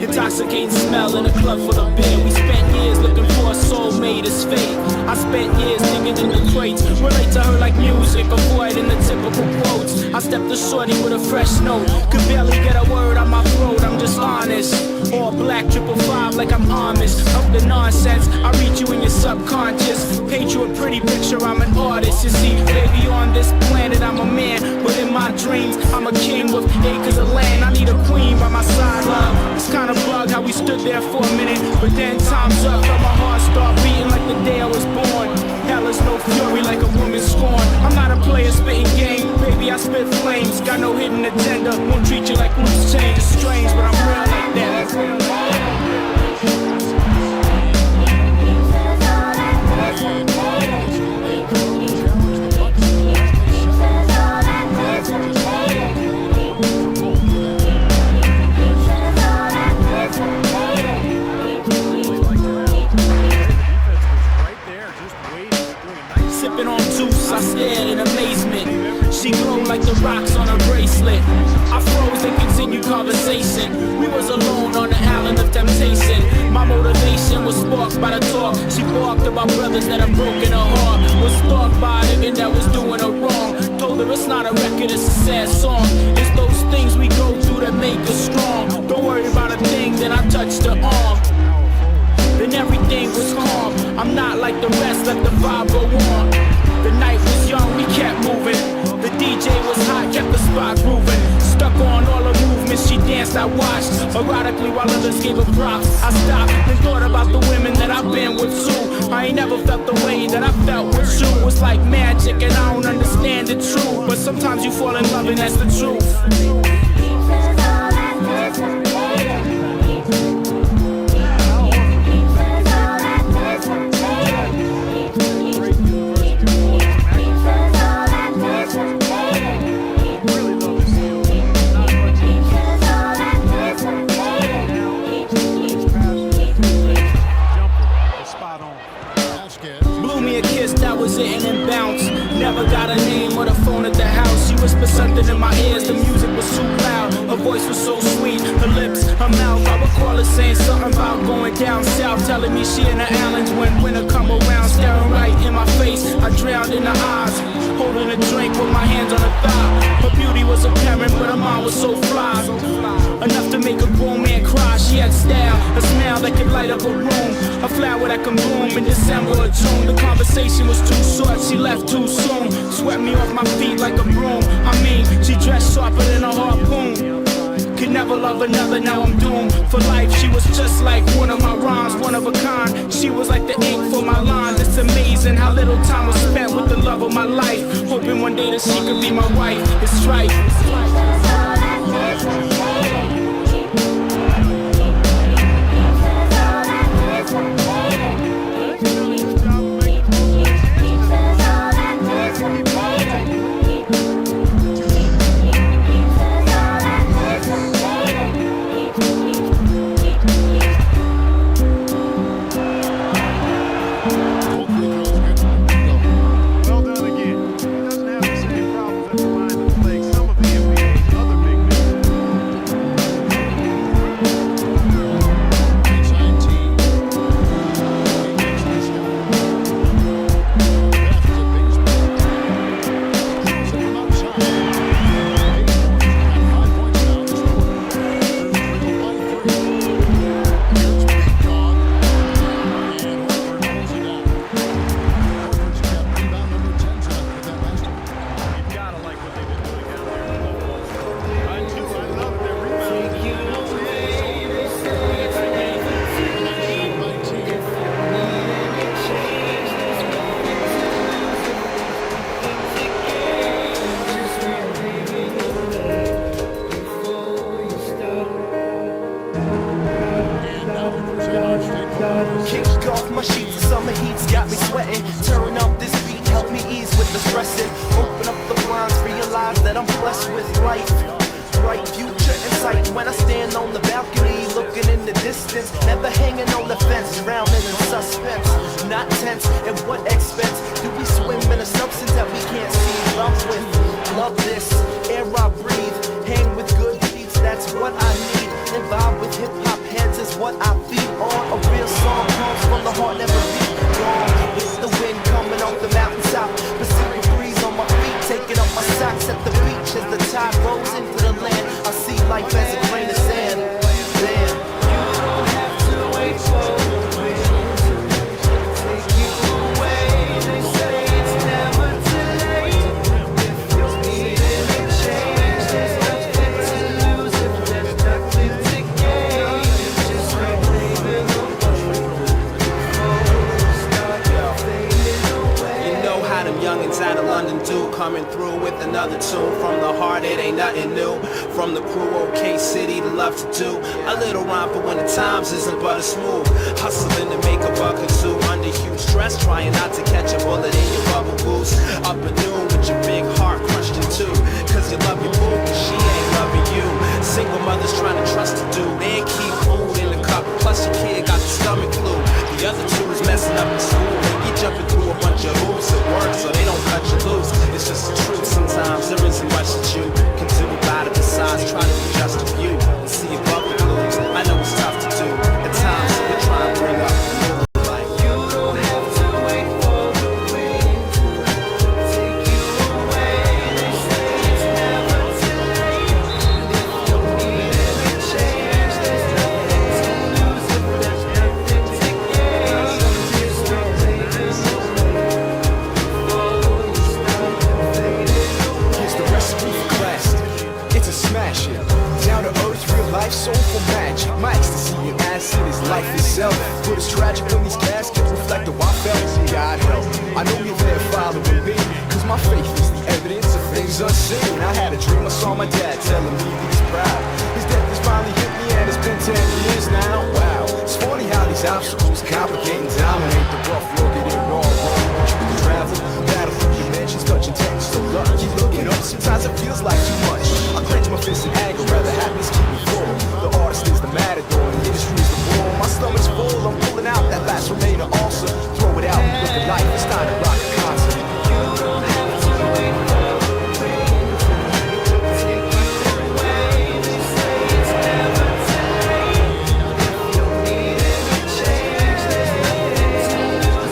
Intoxicating smell in a club full of beer. We spent years looking for a soulmate, it's fate. I spent years digging in the crates. Relate to her like music, avoiding the typical quotes. I stepped to shorty with a fresh note. Could barely get a word on my throat, I'm just honest. All black, 555 like I'm Amish. Up the nonsense, I reach you in your subconscious. Paint you a pretty picture, I'm an artist. You see, baby, on this planet I'm a man, but in my dreams I'm a king with acres of land. I need a queen by my side, love. It's kinda bug how we stood there for a minute, but then time's up, felt my heart start beating like the day I was born. Hell is no fury like a woman's scorn. I'm not a player spitting game, baby, I spit flames. Got no hidden agenda, won't treat you like loose change. It's strange, but I'm real like that. Sipping on juice, I stared in amazement. She glowed like the rocks on a bracelet. I froze and continued conversation. We was alone on the island of temptation. My motivation was sparked by the talk. She barked about brothers that have broken her heart. Was stalked by a nigga that was doing her wrong. Told her it's not a record, it's a sad song. It's those things we go through that make us strong. Don't worry about a thing, then I touched her arm. Then everything was calm. I'm not like the rest, let the vibe go on. The night was young, we kept moving. The DJ was hot, kept the spot grooving. Stuck on all her movements, she danced, I watched. Erotically while others gave her props. I stopped and thought about the women that I've been with too. I ain't never felt the way that I felt with you. It's like magic and I don't understand it true. But sometimes you fall in love and that's the truth. Never got a name or the phone at the house. She whispered something in my ears, the music was too loud. Her voice was so sweet, her lips, her mouth. I recall her saying something about going down south, telling me she in the islands when winter come around. Staring right in my face, I drowned in her eyes. Holding a drink with my hands on her thigh. Her beauty was apparent, but her mind was so fly. Enough to make a grown man cry. She had style, a smile that could light up a room. A flower that can bloom in December or June. The conversation was too short, she left too soon. Swept me off my feet like a broom. I mean, she dressed sharper than a harpoon. Could never love love another, now I'm doomed for life. She was just like one of my rhymes, one of a kind. She was like the ink for my line. It's amazing how little time was spent with the love of my life. Hoping one day that she could be my wife. It's strife. Kicked off my sheets, the summer heat's got me sweating. Turn up this beat, help me ease with the stressing. Open up the blinds, realize that I'm blessed with life. Bright future in sight when I stand on the balcony, looking in the distance. Never hanging on the fence, drowning in suspense. Not tense, at what expense do we swim in a substance that we can't see? Love with, love this, air I breathe. Hang with good beats, that's what I need. And vibe with hip-hop heads is what I feed on. A real song comes from the heart, never beat wrong. It's the wind coming off the mountaintop. Pacific breeze on my feet, taking up my socks at the beach. As the tide rolls into the land, I see life as a grain of sand. Damn. You don't have to wait for the wind to take you away. They say it's never too late. If you're needing a change, there's nothing to lose if there's nothing to gain. Just reliving the You know how them youngins out of London do, coming through with another tune. From the heart, it ain't nothing new. From the crew, OK City, to love to do a little rhyme for when the times isn't but a smooth. Hustling to make a buck or two under huge stress, trying not to catch a bullet in your bubble goose. Up and noon with your big heart crushed in two, cause you love your boo, cause she ain't loving you. Single mothers trying to trust a dude and keep food in the cup, plus your kid got the stomach flu. The other two is messing up in school. You jumping through a bunch of hoops at work so they don't cut you loose. It's just the truth, sometimes there isn't much that you can do about it besides try to be just a few and see above the blues. I know it's tough to do at times, so we try and bring up the new life. You don't have to wait for the wind to take you away. They say it's never too late. If you're needing a change, there's nothing to lose if there's nothing to gain. Just don't take this away before you start fading away. Here's the recipe for class. It's a smash hit. Down to earth, real life, soulful magic. My ecstasy and acid is life itself. But it's tragic when these caskets reflect the I felt. God help, I know you're there following me, cause my faith is the evidence of things unseen. I had a dream, I saw my dad telling me he was proud. His death has finally hit me and it's been 10 years now. Wow, it's funny how these obstacles complicate and dominate the rough road that ain't all wrong. You can travel, battle through dimensions, touching text. So look, keep looking up, sometimes it feels like too much. I clench my fists in anger, rather happiness keep me full. The artist is the matador, the industry is the bull. My stomach's full, I'm pulling out that last remaining ulcer. Throw it out, look at life, it's time to rock a concert. You don't have to wait for the wind to take you away. They say it's never too late. If you're needing a change, there's nothing to lose.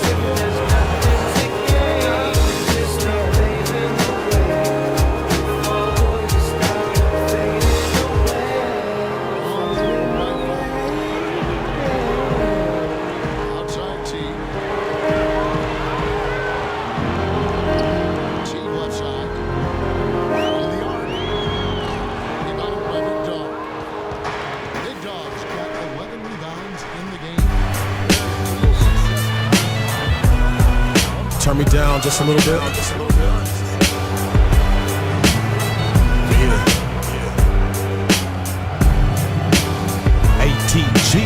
me down just a little bit. ATG.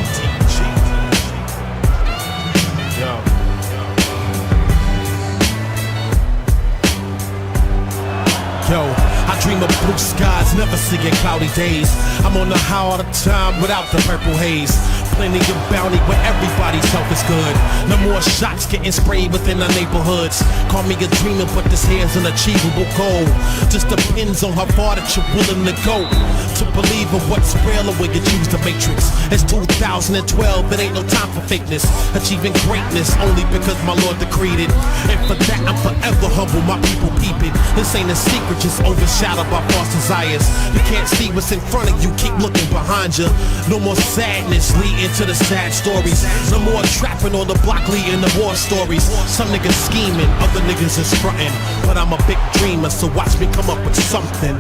Yo, I dream of blue skies, never seeing cloudy days. I'm on the high all the time without the purple haze. Plenty of bounty where everybody's health is good. No more shots getting sprayed within the neighborhoods. Call me a dreamer, but this here's an achievable goal. Just depends on how far that you're willing to go to believe in what's real or when you choose the matrix. It's 2012, it ain't no time for fakeness. Achieving greatness only because my Lord decreed it. And for that I'm forever humble, my people peep it. This ain't a secret, just overshadowed by false desires. You can't see what's in front of you, keep looking behind you. No more sadness leading to the sad stories. No more trapping on the block leading to war stories. Some niggas scheming, other niggas is frontin'. But I'm a big dreamer, so watch me come up with something.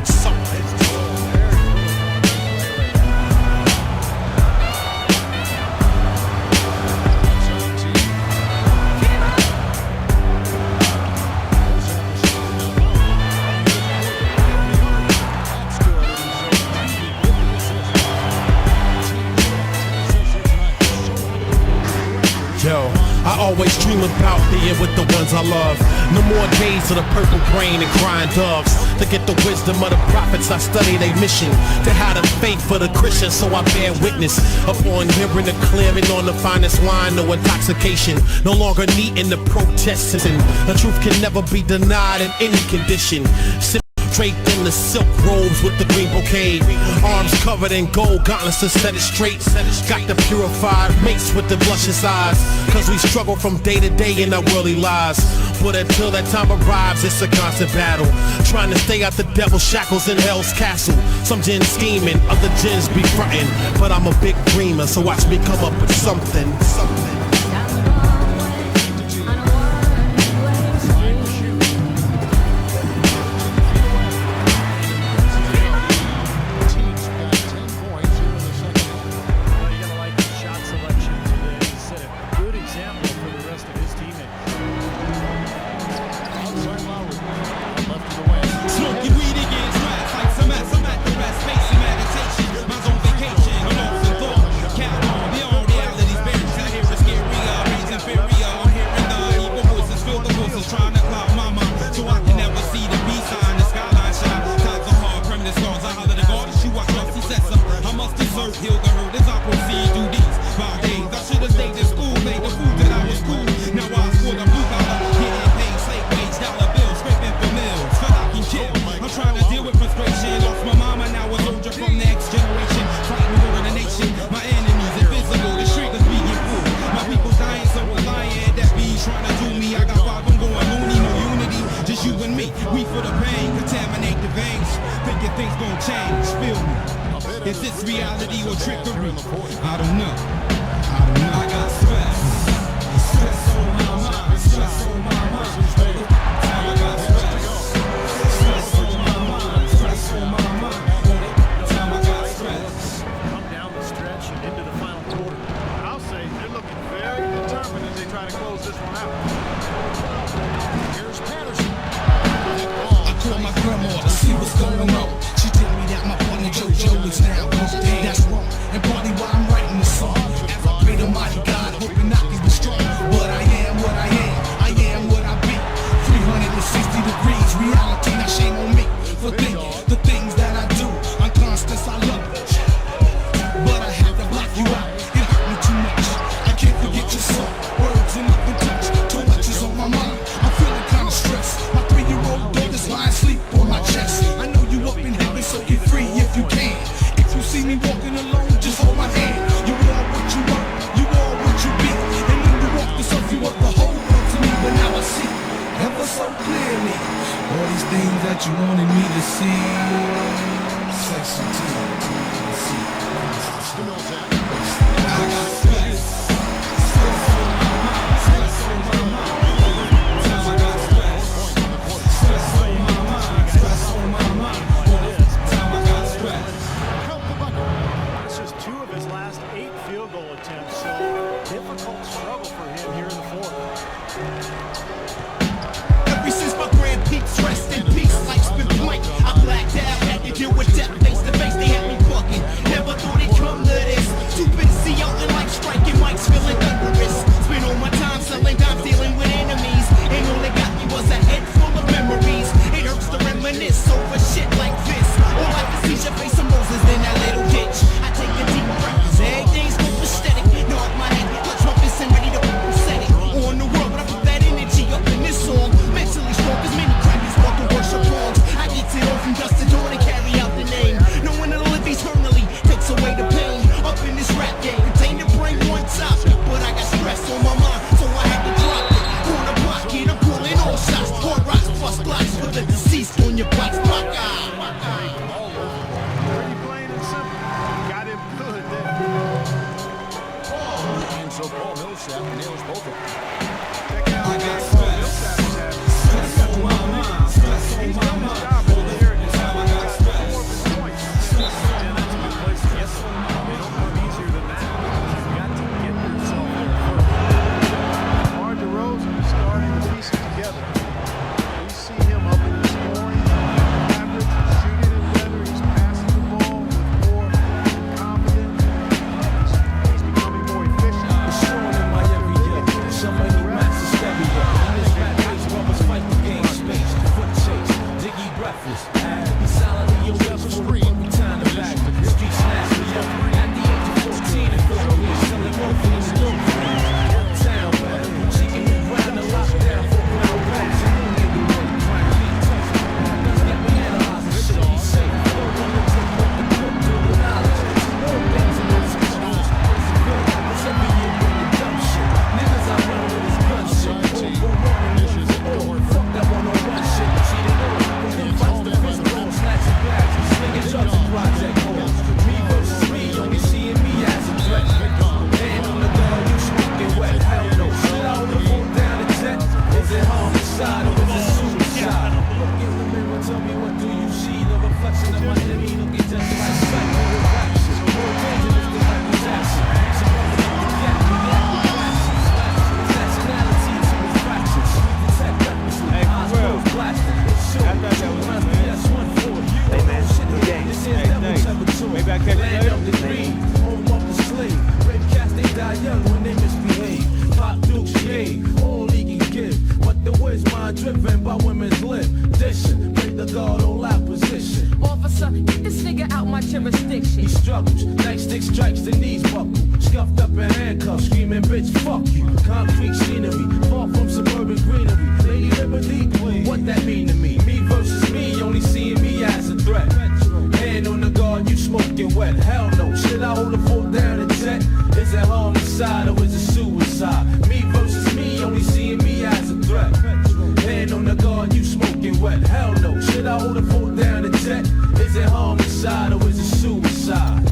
Yo, I always dream about being with the ones I love. No more days of the purple brain and crying doves. To get the wisdom of the prophets, I study their mission. To have the faith for the Christians, so I bear witness. Upon hearing the clearing on the finest wine, no intoxication. No longer needing the protests, and the truth can never be denied in any condition. Draped in the silk robes with the green bouquet. Arms covered in gold, gauntlets to set it straight. Got the purified mates with the luscious eyes. Cause we struggle from day to day in our worldly lives. But until that time arrives, it's a constant battle. Trying to stay out the devil's shackles in hell's castle. Some gins scheming, other gins be frontin'. But I'm a big dreamer, so watch me come up with something. Is this reality or trickery? I don't know. I got stress. Stress on my mind. Stress on my mind. I got stress. Stress on my mind. Stress on my mind. I got stress. Come down the stretch and into the final quarter. I'll say they're looking very determined as they try to close this one out. Here's Patterson. I call my grandma to see what's going on. She tell me that my partner JoJo is now gone. That's wrong, and partly why I'm writing this song. As I pray to mighty God, hoping I can be strong. But I am what I am, I am what I be. nigga out my jurisdiction. He struggles, nightstick strikes, the knees buckle. Scuffed up in handcuffs, screaming, bitch, fuck you. Concrete scenery, far from suburban greenery. Lady Liberty, what that mean to me? Me versus me, only seeing me as a threat. Hand on the guard, you smoking wet. Hell no, should I hold the fort down and check? Is it homicide or is it suicide? Me versus me, only seeing me as a threat. Hand on the guard, you smoking wet. Hell no, should I hold the fort down and check? Is it homicide or is it suicide?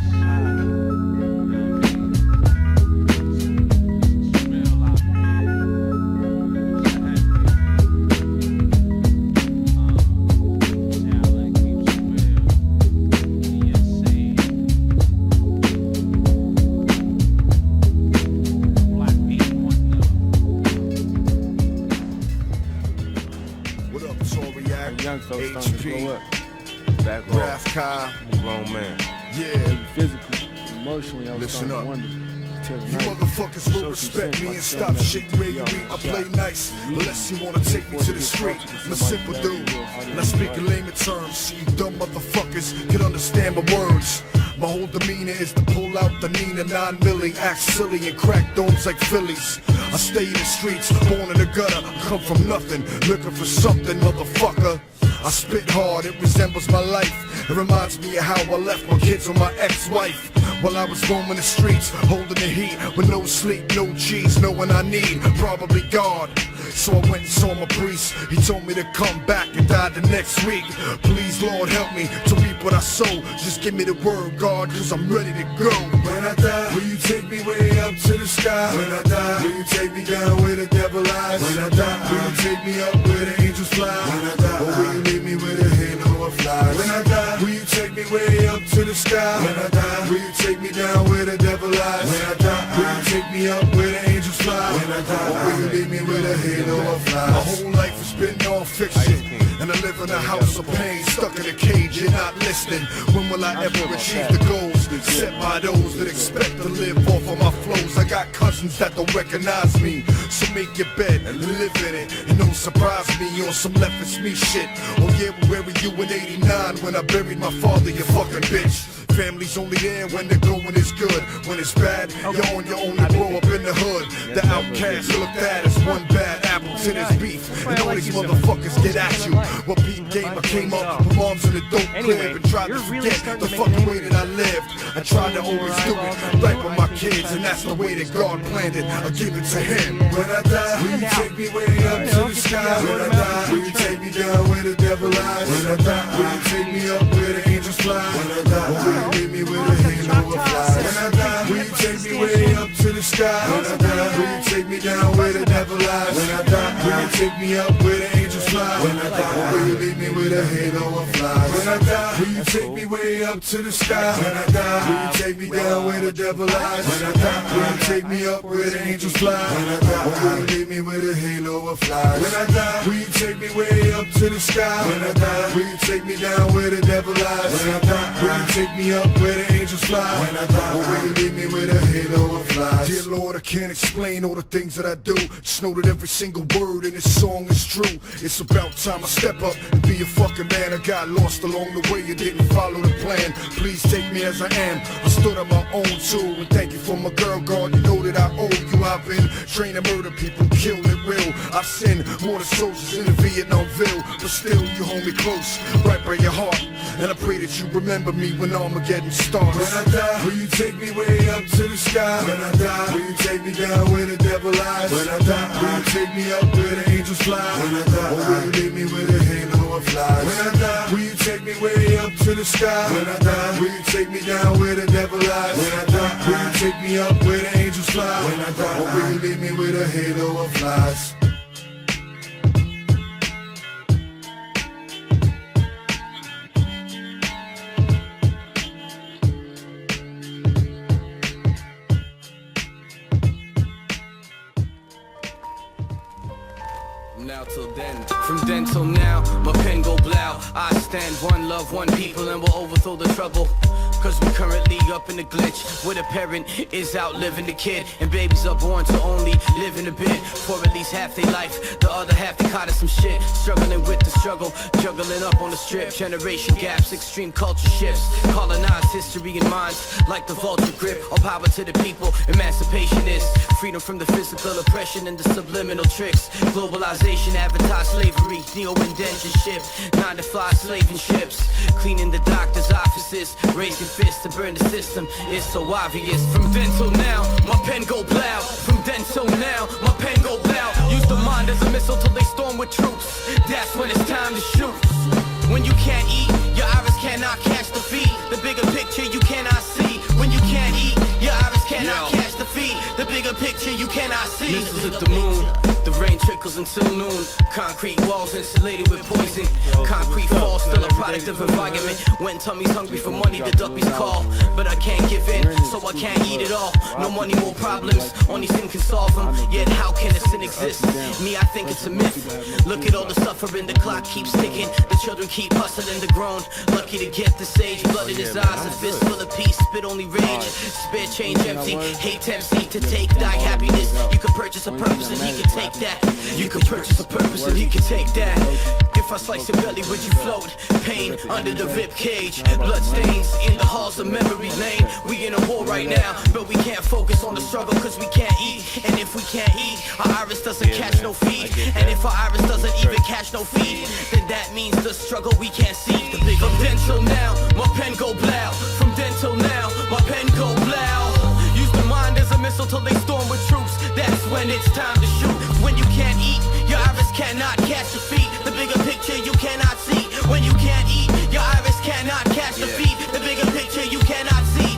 Grown man. Yeah. Physically, emotionally, I was Listen starting up. to wonder. You motherfuckers will respect me and stop shitting where you eat. I play nice, unless you wanna take me to the street. I'm a simple dude, and I speak in layman terms, so you dumb motherfuckers can understand my words. My whole demeanor is to pull out the Nina 9 milli, act silly and crack domes like Phillies. I stay in the streets, born in the gutter, I come from nothing, looking for something, motherfucker. I spit hard, it resembles my life. It reminds me of how I left my kids on my ex-wife. While I was roaming the streets, holding the heat, with no sleep, no cheese, knowing I need probably God. So I went and saw my priest. He told me to come back and die the next week. Please, Lord, help me to reap what I sow. Just give me the word, God, cause I'm ready to go. When I die, will you take me way up to the sky? When I die, will you take me down where the devil lies? When I die, will you take me up where the angels fly? When I die, or will you leave me with a halo of flies? When I die, will you take me way up to the sky? When I die, will you take me down where the devil lies? When I die, will you take me up where the angels fly? When I die, or will you leave me with a halo of flies? My whole life has been non-fiction, and I live in a house of pain, stuck in a cage, you're not listening. When will I ever achieve the goals set by those that expect to live off of my flows? I got cousins that don't recognize me, so make your bed and live in it, and don't surprise me on some left is me shit. Oh yeah, where were you in '89 when I buried my father, you fucking bitch? Family's only there when the going is good. When it's bad, you're on your own to grow up in the hood. The outcast looked at as one bad apple to this beef, and all these motherfuckers get at you. What beat game I came up, my mom's in the dope crib and tried to forget the fucking way that I lived. I tried to always do it right with my kids, and that's the way that God planned it. I give it to Him. When I die, will you take me way up to the sky? When I die, will you take me down where the devil lies? When I die, will you take me up where the angels fly? When I die, will you leave me with a halo of flies? When I die, will you take me way up to the sky? When I die, will you take me down where the devil lies? When I die, will you take me up where the angels fly? When I die, or will you leave me with a halo of flies? When I die, will you take me way up to the sky? When I die, will you take me down where the devil lies? When I die, will you take me up where the angels fly? When I die, or will you leave me with a halo of flies? When I die, will you take me way up to the sky? When I die, will you take me down where the devil lies? When I die, will you take me up where the angels fly? When I die, or will you leave me with a halo of flies? Dear Lord, I can't explain all the things that I do. Just know that every single word in this song is true. It's about time I step up and be a fucking man. I got lost along the way, you didn't follow the plan. Please take me as I am. I stood on my own too, and thank you for my girl, God. You know that I owe you. I've been trained to murder people, killed at will. I've sinned more than soldiers in the Vietnamville, but still you hold me close, right by your heart. And I pray that you remember me when Armageddon starts. When I die, will you take me way up to the sky? When I die, will you take me down where the devil lies? When I die, will you take me up where the angels fly? When I die, or will you leave me with a halo of flies? When I die, will you take me way up to the sky? When I die, will you take me down where the devil lies? When I die, will you take me up where the angels fly? When I die, or will you leave me with a halo of flies? Now till then, from then till now, my pen go blow. I stand one love, one people, and we'll overthrow the trouble. Cause we currently up in the glitch, where the parent is out living the kid, and babies are born to only live in a bit for at least half their life. The other half they caught in some shit, struggling with the struggle, juggling up on the strip. Generation gaps, extreme culture shifts, colonize history and minds like the vulture grip. All power to the people, emancipation is freedom from the physical oppression and the subliminal tricks. Globalization, advertised slavery, neo-indentureship, 9-to-5 slaving ships, cleaning the doctor's offices, raising fists to burn the system. It's so obvious. From dental now, my pen go blow. From dental now, my pen go blow. Use the mind as a missile till they storm with troops. That's when it's time to shoot. When you can't eat, your iris cannot catch the feed. The bigger picture you cannot see. When you can't eat, your iris cannot catch the feed. The bigger picture you cannot see. Missiles at the moon. The rain trickles until noon. Concrete walls insulated with poison. Concrete falls, still a product of environment. When tummy's hungry for money, the duppies call. But I can't give in, so I can't eat it all. No money, more problems, only sin can solve them. Yet how can a sin exist? Me, I think it's a myth. Look at all the suffering, the clock keeps ticking. The children keep hustling the grown. Lucky to get this age, blood in his eyes, a fist full of peace, spit only rage. Spare change empty, hate tempts to take die happiness. You can purchase a purpose and he can take that. You can purchase a purpose and he can take that. If I slice your belly, would you float? Pain under the rib cage, blood stains in the halls of memory lane. We in a war right now, but we can't focus on the struggle cause we can't eat. And if we can't eat, our iris doesn't catch no feed. And if our iris doesn't even catch no feed, then that means the struggle we can't see. The big from dental now, my pen go blow. From dental now, my pen go blow. Use the mind as a missile till they storm with troops. That's when it's time to shoot. When you can't eat, your iris cannot catch the feed. The bigger picture you cannot see. When you can't eat, your iris cannot catch the feed. The bigger picture you cannot see.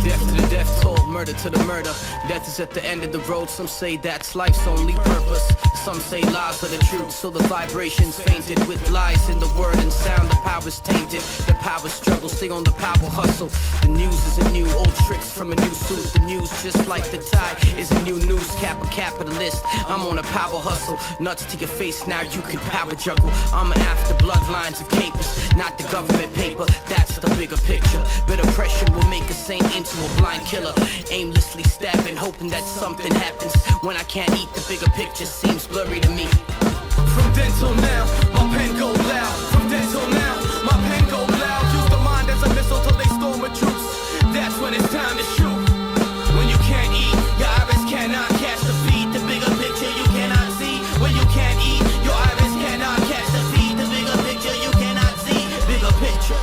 Death to the death toll, murder to the murder. Death is at the end of the road. Some say that's life's only purpose. Some say lies are the truth. So the vibrations fainted with lies in the word and sound. The power's tainted. The power struggle. Stay on the power hustle. The news isn't new. Old tricks from a new suit. The news, just like the tide, is a new news cap. A capitalist. I'm on a power hustle. Nuts to your face. Now you can power juggle. I'm after bloodlines of capers, not the government paper. That's the bigger picture. But oppression will make a saint into a blind killer. Aimlessly stabbing, hoping that something happens. When I can't eat, the bigger picture seems blurry to me. From dental now, my pen go loud. From dental now, my pen go loud. Use the mind as a missile till they storm with troops. That's when it's time to shoot. When you can't eat, your iris cannot catch the feed. The bigger picture you cannot see. When you can't eat, your iris cannot catch the feed. The bigger picture you cannot see. Bigger picture,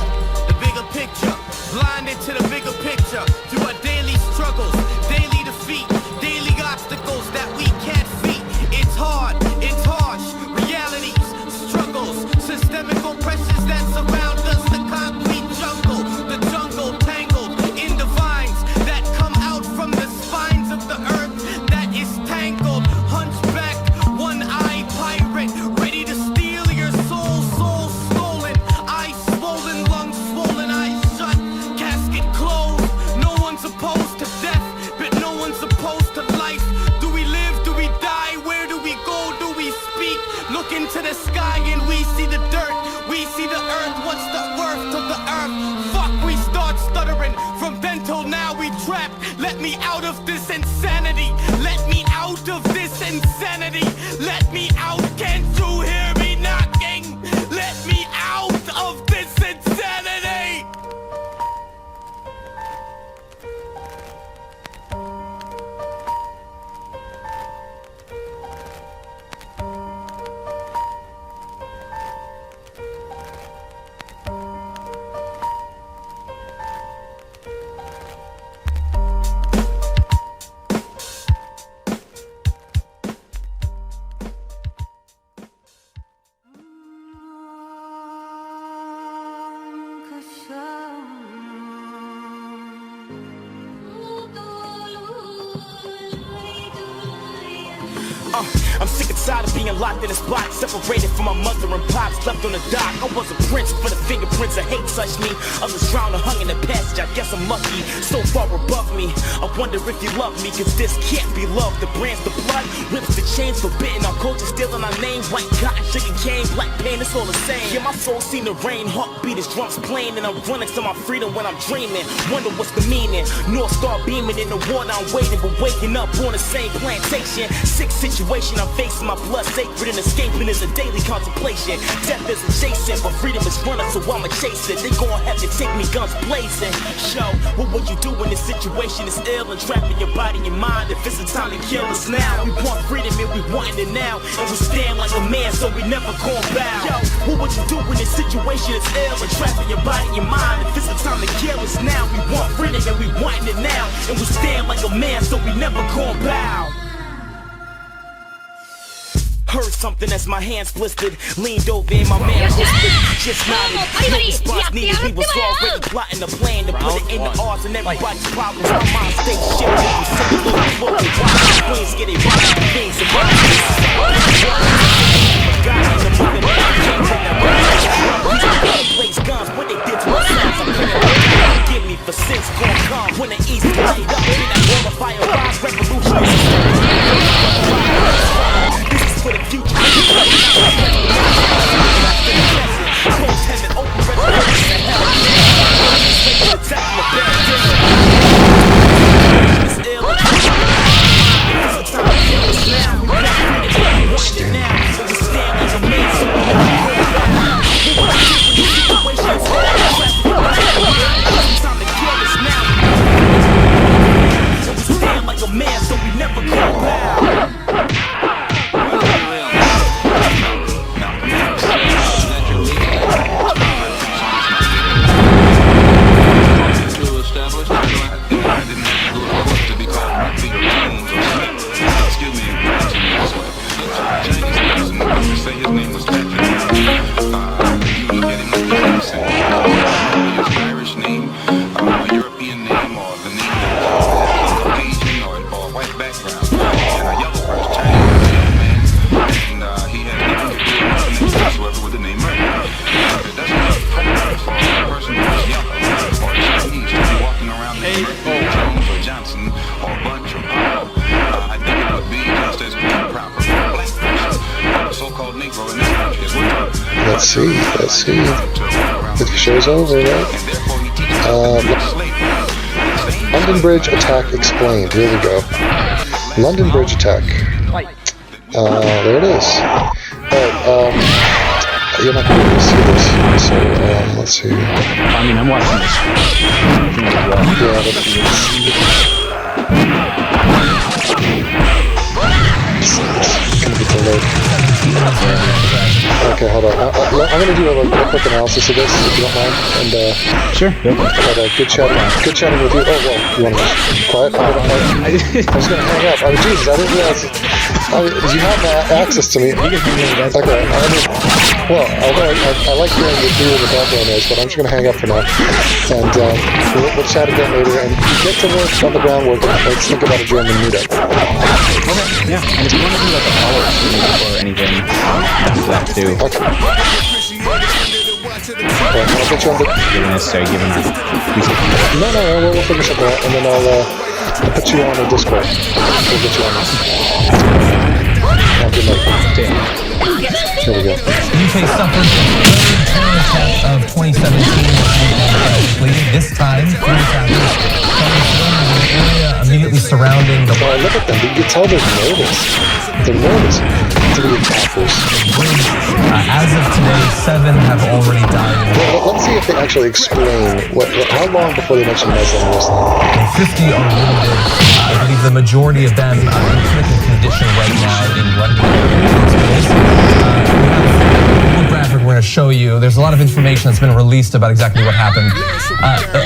the bigger picture. Blinded to the bigger picture. Through our daily struggles, daily defeat, daily obstacles that we can't feat. It's hard, it's harsh, realities, struggles, systemic oppressions that surround us. The concrete jungle, the jungle tangled in the vines that come out from the spines of the earth that is tangled. Hunchback, one-eyed pirate, ready to steal your soul, soul stolen. Eyes swollen, lungs swollen, eyes shut, casket closed. No one's opposed to death, but no one's opposed to life. Do we live? Do we die? Where do we go? Do we speak? Look into the sky and we see the dirt. We see the earth. What's the worth of the earth? Fuck, we start stuttering. From dental now we trapped. Let me out of this insanity. Let me out of this insanity. Let me out. Can't you hear me knocking? Let me out of this insanity. I'm sick and tired of being locked in this box, separated from my mother and pops, left on the dock. I was a prince, but the fingerprints of hate touched me. Others drowned or hung in the passage. I guess I'm lucky. So far above me, I wonder if you love me, cause this can't be love. The brands, the blood, rips the chains, forbidden. Our culture stealing our name. White cotton, sugar cane, black pain, it's all the same. Yeah, my soul seen the rain, heartbeat is drums playing, and I'm running to my freedom when I'm dreaming. Wonder what's the meaning. North Star beaming in the water, I'm waiting, but waking up on the same plantation. Sick situation I'm facing, my blood sacred, and escaping is a daily contemplation. Death is adjacent, but freedom is running, so I'ma chase it. They gon' have to take me guns blazing. Yo, what would you do when this situation is ill and trapping your body and mind? If it's a time to kill us now, we want freedom and we wantin' it now, and we stand like a man, so we never gon' bow. Yo, what would you do when this situation is ill and trapping your body and mind? If it's a time to kill us now, we want freedom and we wantin' it now, and we stand like a man, so we never gon' bow. Heard something as my hands blistered, leaned over and my man whispered, just nodded. No response needed, we was already plotting a plan to put it in the odds and everybody's problems. My mind stays shifted, we sing a little flow, watch queens get it right, things and rhymes. God in the moving, can't take that right. These people place guns, what they did to my sons, I'm gonna forgive me for sins gon' come when the East is laid up in that wall of fire, rise, revolution is for the future. Close heaven, open resurrection and hell. It's ill. It's time to kill us now. We want freedom, we want it now. And we stand like a man, so we never go back. We want to get with the situation. It's time to kill us now. And we stand like a man, so we never go back. Let's see. The show's over, right? London Bridge attack explained. Here we go. London Bridge attack. There it is. Alright, you're not going to be able to see this, so, let's see. I mean, I'm watching this. Yeah, that's... It's gonna be delayed. Okay, hold on. I'm gonna do a quick analysis of this, if you don't mind. And sure. Yep. But good chatting with you. Oh, well, you want to be quiet? I was gonna hang up. Oh, Jesus, I didn't realize. You have access to me. Okay. Well, I like hearing you do the background noise, but I'm just gonna hang up for now. And we'll chat again later. And get to work on the groundwork. Let's think about a German meetup. Okay. Yeah. And if you want to do like a follow-up or anything, that's that too. Okay. I'll get you on the... Given necessary, given that. No, we'll figure something out, and then I'll put you on a Discord. We'll get you on this. Good night. Here we go. UK suffered the third terror attack of 2017 completed. This time, 3 attackers coming from the area immediately surrounding the... Well, look at them. You can tell they're nervous. They're nervous. As of today, 7 have already died. Well, let's see if they actually explain how long before they mention Muslim or Islam. 50 are wounded. I believe the majority of them are in critical condition right now in London hospitals. We have a graphic we're going to show you. There's a lot of information that's been released about exactly what happened.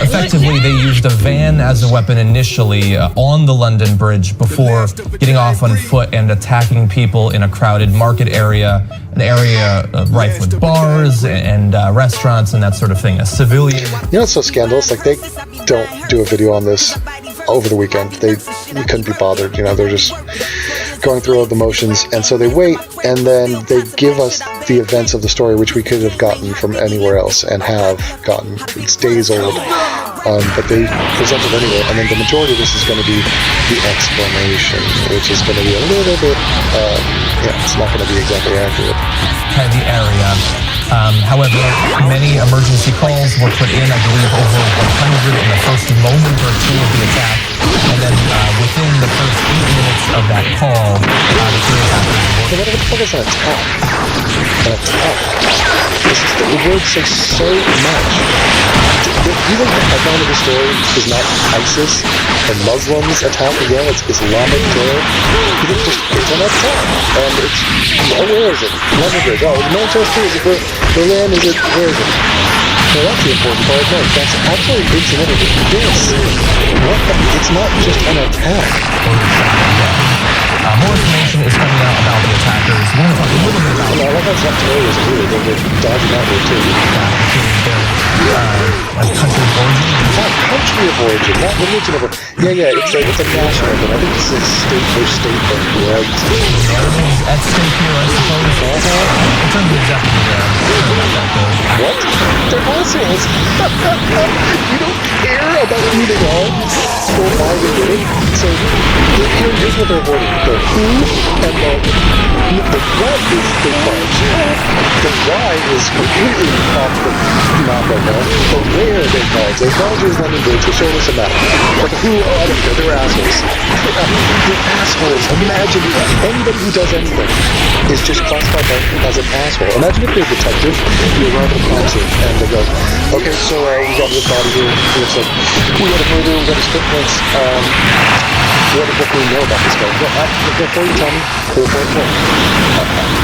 Effectively, they used a van as a weapon initially on the London Bridge before getting off on foot and attacking people in a crowded market area, an area rife with bars and restaurants and that sort of thing. A civilian... You know what's so scandalous? Like, they don't do a video on this over the weekend. They couldn't be bothered. You know, they're just going through all the motions, and so they wait, and then they give us the events of the story, which we could have gotten from anywhere else and have gotten. It's days old. but they present it anyway. And then the majority of this is going to be the explanation, which is going to be a little bit, it's not going to be exactly accurate. Heavy area. However, many emergency calls were put in, I believe over 100 in the first moment or two of the attack. And then within the first 8 minutes of that call, the three attackers were... What the fuck is an attack? An attack? The word says so much. Even the headline of the story is not ISIS and Muslims attack again, it's Islamic terror. You think just, it's an attack. And it's, where is it? London Bridge. Oh, Manchester, is it Berlin, is it, where is it? No, that's the important part. No, that's actually incidental. Yes. What the, it's not just an attack. More information is coming out about the attackers. We're going to talk a little bit about I love how it's not terrorism either. They're dodging out there too. Like country of origin? Not country of origin, not religion of origin. Yeah, it's a national thing. I think this is a state for state thing, right? Narratives at stake here, I suppose. In terms of exactly what? They're assholes. You don't care about who they are or why they did it. So here's what they're avoiding. The who and the what is the bunch. The why is completely off the map right now. The where they caused. They caused is London Bridge to show us a map. But the who, I don't care, they were assholes. They're assholes. Imagine anybody who does anything is just classified as an asshole. Imagine if you're a detective, you arrive at a crime scene, and they go, okay, so we got this body here, and it's like, we got a murder, we got his footprints, what do we know about this guy? Before you tell me,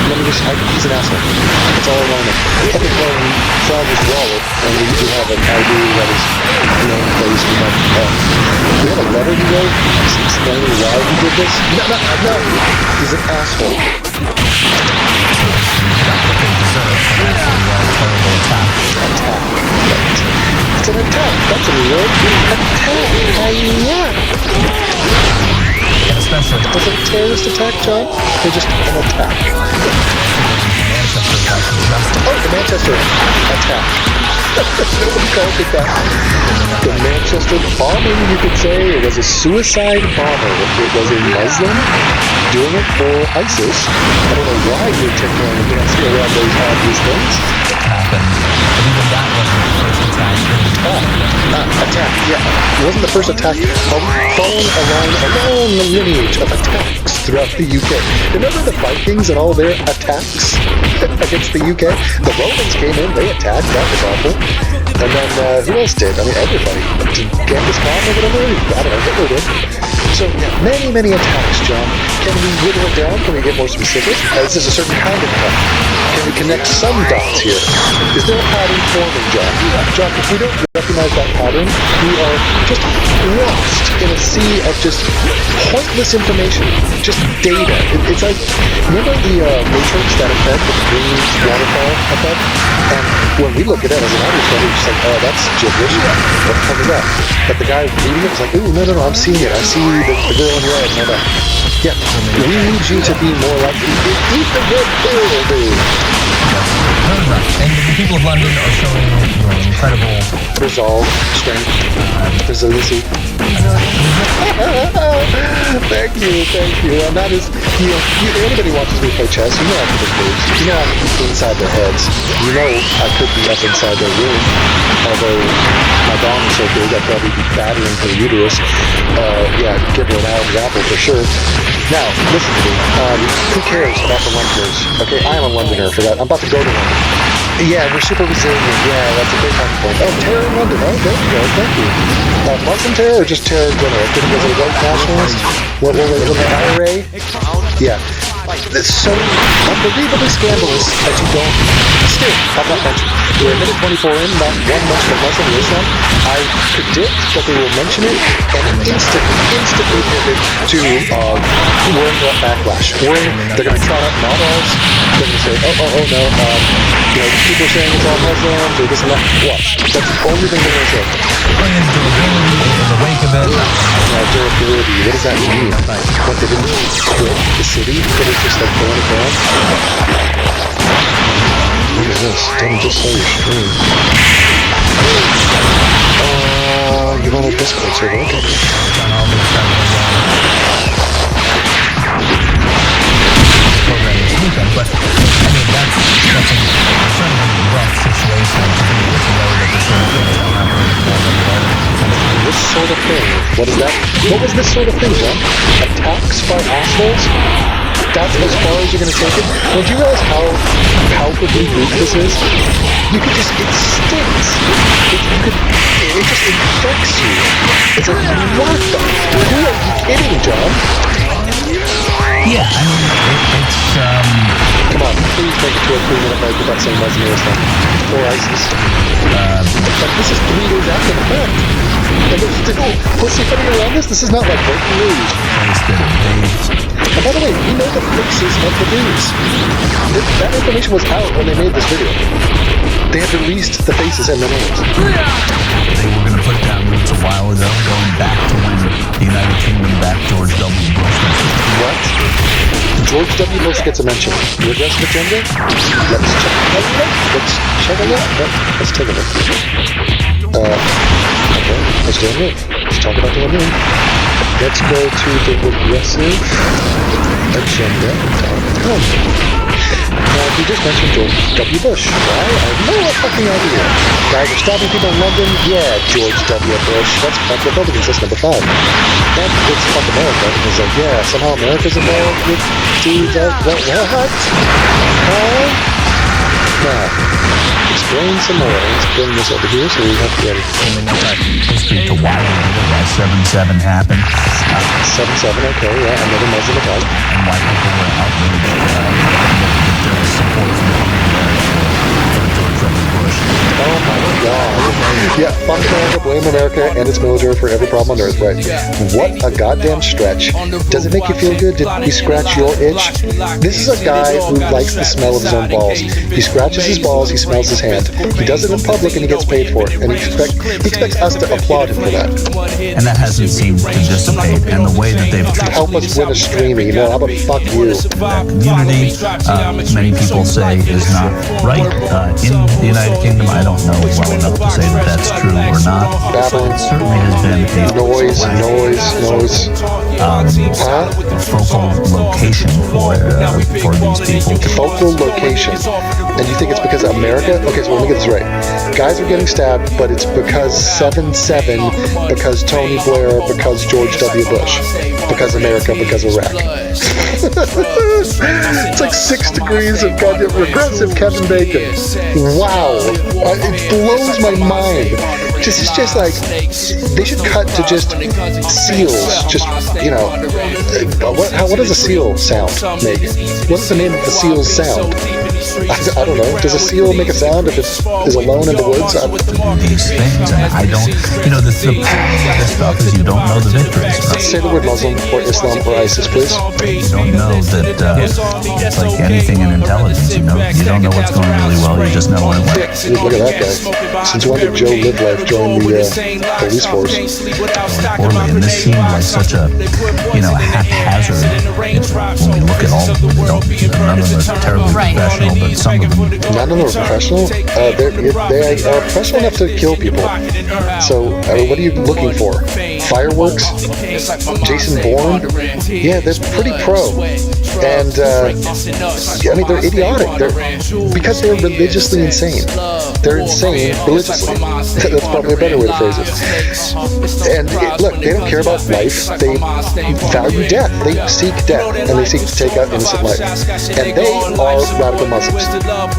let me just, he's an asshole. That's all I want to know. Okay, well, we found his wallet, and we have an ID that is known place. We have a letter he wrote explaining why he did this. No, he's an asshole. It's an attack. That's a word. Attack. And especially... Was it a terrorist attack, John? Or just an attack? Oh, the Manchester attack. Nobody calls it that. The Manchester bombing, you could say. It was a suicide bomber. It was a Muslim doing it for ISIS. I don't know why you're tickling and dancing around those obvious things. Happened. But even that wasn't the first attack. Attack, yeah. It wasn't the first attack. Following a long lineage of attacks throughout the UK. Remember the Vikings and all their attacks against the UK? The Romans came in, they attacked, that was awful. And then, who else did? I mean, everybody. Genghis Khan or whatever? I don't know, Hitler did. So, yeah, many attacks, John. Can we whittle it down? Can we get more specific? Is this a certain kind of attack? Can we connect some dots here? Is there a pattern forming, John? John, if we don't recognize that pattern, we are just lost in a sea of just pointless information, just data. It's like, remember the Matrix, that effect, the green waterfall effect? And when we look at it as an audience member, we're just like, oh, that's gibberish. What the fuck is that? But the guy reading it was like, ooh, no, I'm seeing it. I see the girl in your eyes and all that. Yeah, we need you to be more like eat the red pill, dude. And the people of London are showing incredible resolve, strength, resiliency. Thank you. And that is, anybody watches me play chess, you know I can make moves. You know I can be inside their heads. You know I could be up inside their room. Although my dong is so big, I'd probably be battering her uterus. Give her an Adam's apple for sure. Now, listen to me. Who cares about the Londoners? Okay, I am a Londoner for that. I'm about to go to London. Yeah, we're super resilient. Yeah, that's a great talking point. Oh, terror in London. Oh, there you go. Thank you. Muslim terror or just terror in general? Was it a white nationalist? What was the IRA? Yeah. It's so unbelievably scandalous that you don't. Still, I've not mentioned. We're a minute 24 in, not one mention of Muslim or Islam. I predict that they will mention it and instantly pivot to worrying about backlash. They're going to trot up not ours. They're going to say, oh no, people are saying it's all Muslims or this and that. Watch. That's the only thing they're going to say. Durability in the wake of it. Durability, what does that mean? What, they didn't quit the city? But it's just like going it down? Look at this. Don't just say your stream. Discord server. Okay. Program this weekend, but I mean that's a certainly rough situation to be able to know that this sort of thing is happening before the This sort of thing. What is that? What was this sort of thing, John? Attacks by assholes? That's as far as you're gonna take it? Well, do you realize how palpably weak this is? You could just, it stinks. It just infects you. It's like, what the? Who are you kidding, John? Yeah, I mean, it's, Come on, please make it to a 3-minute break without saying Mesmer stuff. Or ISIS. But this is 3 days after the fact. And there's still pussyfooting around this? This is not like breaking news. And by the way, we know the fixes of the news. That information was out when they made this video. They had released the faces and the names. they were going to put down roots a while ago, going back to when the United Kingdom backed George W. Bush. What? George W. Bush gets a mention. Your aggressive agenda? Let's check it out. Let's check it out. Let's take a look. Okay, let's do it. Let's talk about the moon. Let's go to the regressive agenda.com. He just mentioned George W. Bush. Why? I have no fucking idea. Guys are stopping people in London? Yeah, George W. Bush. That's Republicans. That's number 5. That it's fuck America. It's like, yeah, somehow America's involved with dudes that, what? Now, explain some more. Let's bring this over here so we have to get it. History to why 7/7 happened. 7/7, okay, yeah, another Muslim attack. And why people were outraged that there was support from the for George W. Bush. Oh my god. Yeah, fuck America, blame America and its military for every problem on earth, right? What a goddamn stretch. Does it make you feel good? Did we scratch your itch? This is a guy who likes the smell of his own balls. He scratches his balls, he smells his hand. He does it in public and he gets paid for it. And he expects us to applaud him for that. And that hasn't seemed to dissipate. And the way that they've help us win a streaming. No, how about fuck you? That community, many people say is not right. In the United Kingdom, I don't know well enough to say that that's true or not. Babbling. It certainly has been a noise. focal location for these people. Focal location. And you think it's because of America? Okay, so let me get this right. Guys are getting stabbed, but it's because 7/7, because Tony Blair, because George W. Bush, because America, because Iraq. It's like 6 degrees of goddamn regressive Kevin Bacon. Wow. It blows my mind. It's just like, they should cut to just seals. Just, you know, what does a seal sound make? What is the name of the seal's sound? I don't know. Does a seal make a sound if it is alone in the woods? These things, and I don't, you know, the stuff is you don't know the victories. Say the word Muslim or Islam or ISIS, please. You don't know that it's like anything in intelligence. You don't know what's going really well. You just know when it went. Look at that guy. Since when did Joe Live Life join the police force? Poorly, and this seemed like such a, haphazard. When we look at all of them, none of them are terribly professional, but some of them. None of them are professional. They are professional enough to kill people. So, what are you looking for? Fireworks? Jason Bourne? Yeah, they're pretty pro. And they're idiotic. Because they're religiously insane. They're insane religiously. That's probably a better way to phrase it. And look, they don't care about life. They value death. They seek death, and they seek to take out innocent life. And they are radical Muslims.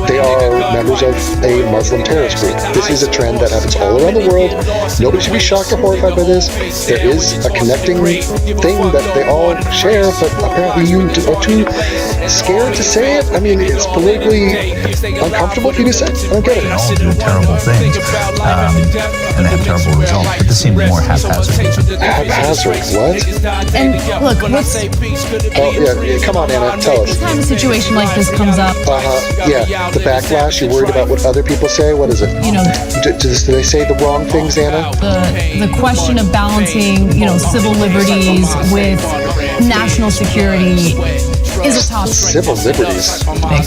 They are members of a Muslim terrorist group. This is a trend that happens all around the world. Nobody should be shocked or horrified by this. There is a connecting thing that they all share, but apparently you are too scared to say it. I mean, it's politically uncomfortable for you to say. I don't get it. They all do terrible things, and they have terrible results. But this seems more haphazard. Haphazard? What? And look, Oh yeah, come on, Anna, tell us. Anytime a situation like this comes up, yeah, the backlash. You're worried about what other people say. What is it? Do they say the wrong things, Anna? The question of balancing, civil liberties with national security is a topic. Civil liberties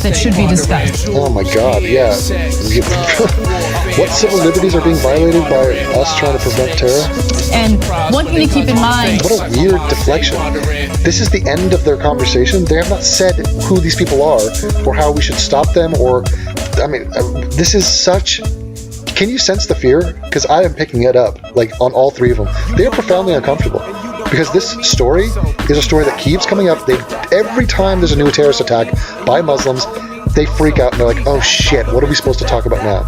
that should be discussed. Oh my God, yeah. What civil liberties are being violated by us trying to prevent terror? And one thing to keep in mind. What a weird deflection. This is the end of their conversation. They have not said who these people are or how we should stop them or, I mean, this is such... Can you sense the fear? Because I am picking it up, like on all three of them. They are profoundly uncomfortable. Because this story is a story that keeps coming up. Every time there's a new terrorist attack by Muslims, they freak out and they're like, oh shit, what are we supposed to talk about now?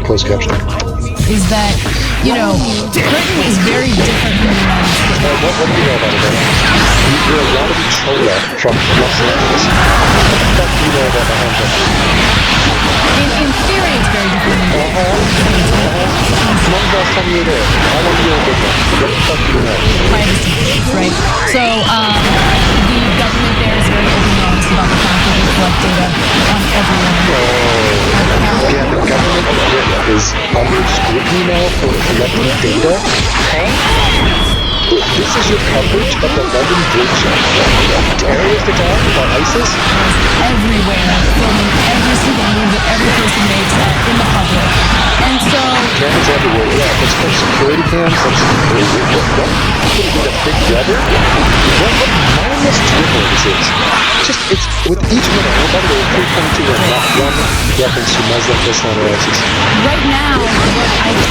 Closed captioning. Is that, Britain is very different from the United States. What do you know about it? You're a lot of Chola from Los Angeles. What the fuck do you know about the Hunter? In theory, it's very different. When was the last time you were there? How long you were with them? What the fuck do you know? Privacy, right? So, the government there is very open and honest about the fact that they collect data on everyone. Yeah, the government of Britain is under scrutiny now for collecting data. This is your coverage of the London Bridge terrorist attack by ISIS? Everywhere, filming every single move that every person makes in the public. And so... Cameras everywhere, yeah. It's from security cams, from security... What? Could it be the Big Brother? What mindless drivel this is? It's with each minute, we're about to go 3.2 and not one reference to Muslim, Islam, or ISIS. Right now,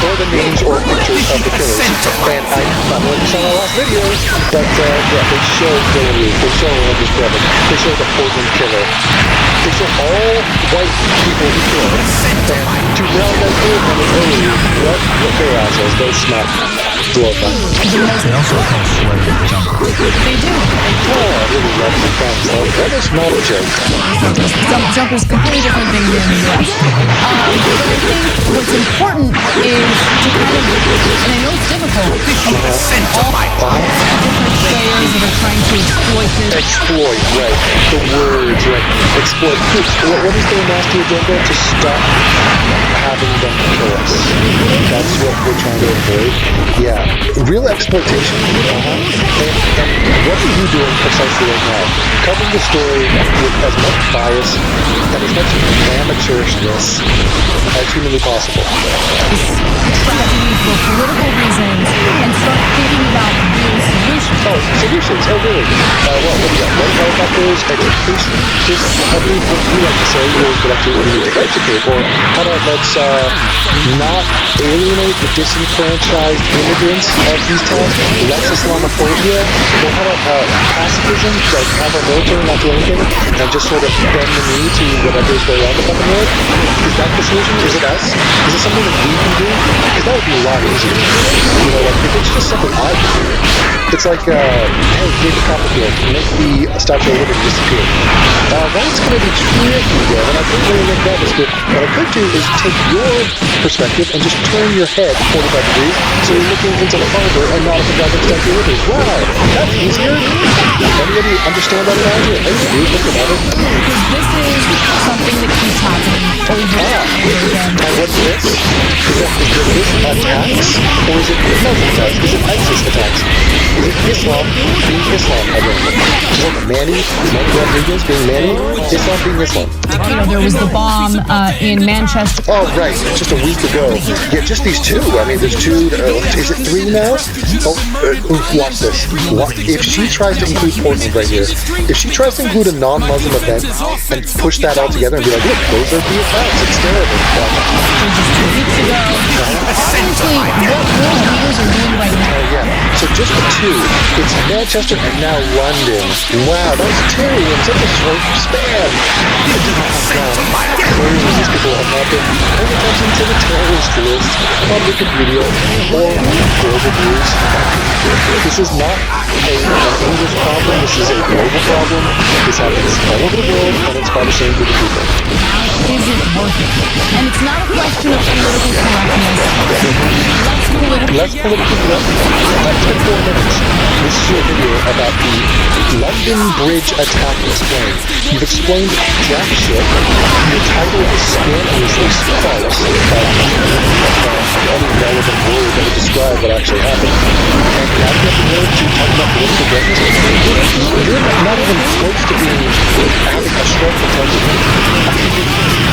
or the names or pictures of the killers. And I'm not going to say my last video, but they show Hillary, they show Andrew Kevin, they show the Portland killer, they show all white people who killed. And to round out Hillary, what they're assholes, they smack. Glorifying. They also call celebrity jumpers. They do. Oh, I really love the fans. That is not a joke. Jumpers, completely different thing here in the US. But I think what's important is to kind of, and I know it's difficult, all different players that are trying to exploit this. Exploit, right. The words, right. Exploit. What is their nasty agenda? To stop having them kill us. That's what we're trying to avoid. Yeah. Real exploitation. And what are you doing precisely right now? Covering the story with as much bias and as much amateurishness as humanly possible. Tragedy for political reasons and start thinking about real solutions. Oh, solutions. Oh, really? What do you got? White helicopters, education. Just, I believe what you like to say is what actually we need to educate. Or how about let's not alienate the disenfranchised immigrants of these towns. Less Islamophobia. Or how about pacifism? Like have our military not do anything and just sort of bend the knee to whatever is going on in the fucking world? Is that the solution? Is it us? Is it something that we can do? Because that would be a lot easier. Like if it's just something I can do. It's like, hey, David Copperfield, make the Statue of Liberty disappear. That's going to be tricky, though, and I couldn't really make that disappear. What I could do is take your perspective and just turn your head 45 degrees so you're looking into the harbor and not at the goddamn Statue of Liberty. Wow, that's easier. Anybody understand that analogy? Hey, dude, look at it. Because this is something that keeps happening over and over again. And what's this? Is it this attacks? Or is it Muslim attacks? Is it ISIS attacks? Is it Islam being Islam? I don't know. Is it Manny Rodriguez being Manny? Islam being Islam. There was the bomb in Manchester. Oh, right. Just a week ago. Yeah, just these two. I mean, there's two. Is it three now? Oh, watch this. If she tries to include Portland right here, if she tries to include a non-Muslim event and push that all together and be like, look, those are the attacks. It's terrible. Just 2 weeks ago. Essentially, what world leaders are doing right now. Yeah. So just the two. It's Manchester and now London. Wow, that's two in such a short span. Clearly these people have not been paying attention to the terrorist list on Wikipedia or global news. This is not an English problem. This is a global problem. This happens all over the world, and it's by the same group of people. Is it working? And it's not a question of political correctness. Less politically correct. Let's take 4 minutes. This is your video about the London Bridge attack explained. You've explained jack shit. Your title is scandalously false. The only relevant word that would describe what actually happened. navigate the word to talk about political greatness, you're not even close to being having a strong potential.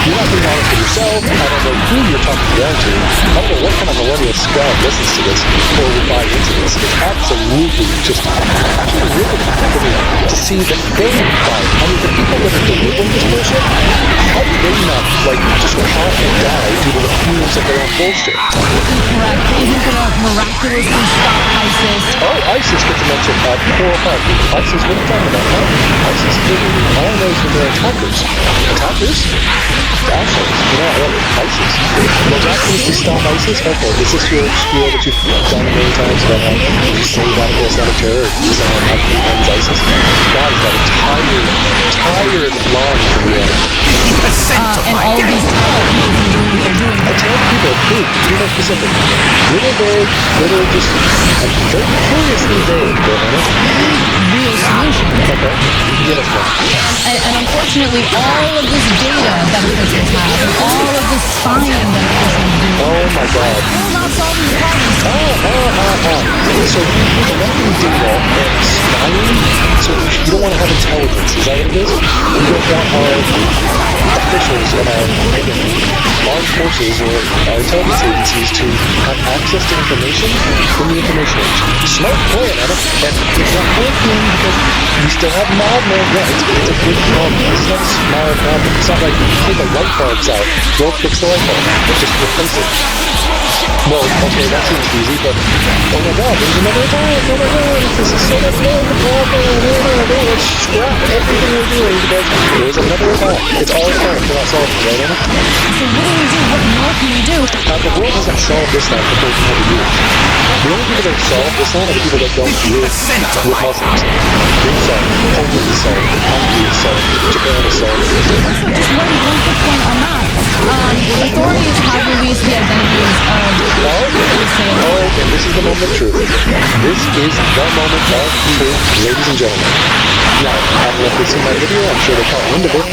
You're not being honest with yourself. I don't know who you're talking down to. I don't know what kind of millennial scum listens to this or would buy into this. It's absolutely just riveting for me to see that they buy it. I mean, the people that are delivering this bullshit, how do they not, like, just cop and die due to the fumes of their own bullshit? Incorrect. Isn't gonna miraculously stop ISIS. Oh, ISIS gets a mention at 4 o'clock. ISIS, what are you talking about? Huh? ISIS, all I know is that they're attackers. Attackers? Assholes. You know, ISIS. Miraculously stop ISIS? Okay, is this your spiel that you've done many times about how if you say radical Islamic terror, it's not how to ends ISIS? God, is that entire line from reality. And all of these I tell people, be more specific. Little vague, little just, very curiously vague, real solutions. Okay, give us one. And unfortunately, all of this data that officials have, and all of this spying that officials do, oh my God, still not solving the problem. So collecting data and spying, so you don't want to have intelligence, is that what it is? You don't want our officials and our armed forces or our intelligence agencies to have access to information from the information age. Smart plan, Anna, and it's not working because we still have madmen. Yeah, it's a good problem. It's not a smart problem. It's not like, hey, the light bulb's out. Well, fix the light bulb. Let's just replace it. Well, okay, that seems easy, but oh my God, there's another attack. Oh my God, this is so much more of a problem. Let's scrap everything we're doing because there's another attack. It's all apparent for us all, right, Anna? So what do we do? What more can we do? The world hasn't solved this now for 1,300 years. The only people that have solved this now are the people that don't live with Muslims. They've solved it. Poland is solved it. Hungary is solved it. Japan is solved it. Also, just one quick point on that. Authorities have released the identities of Oh, and this is the moment of truth. This is the moment of truth, ladies and gentlemen. Now, I don't know if they've seen my video. I'm sure they caught wind of it.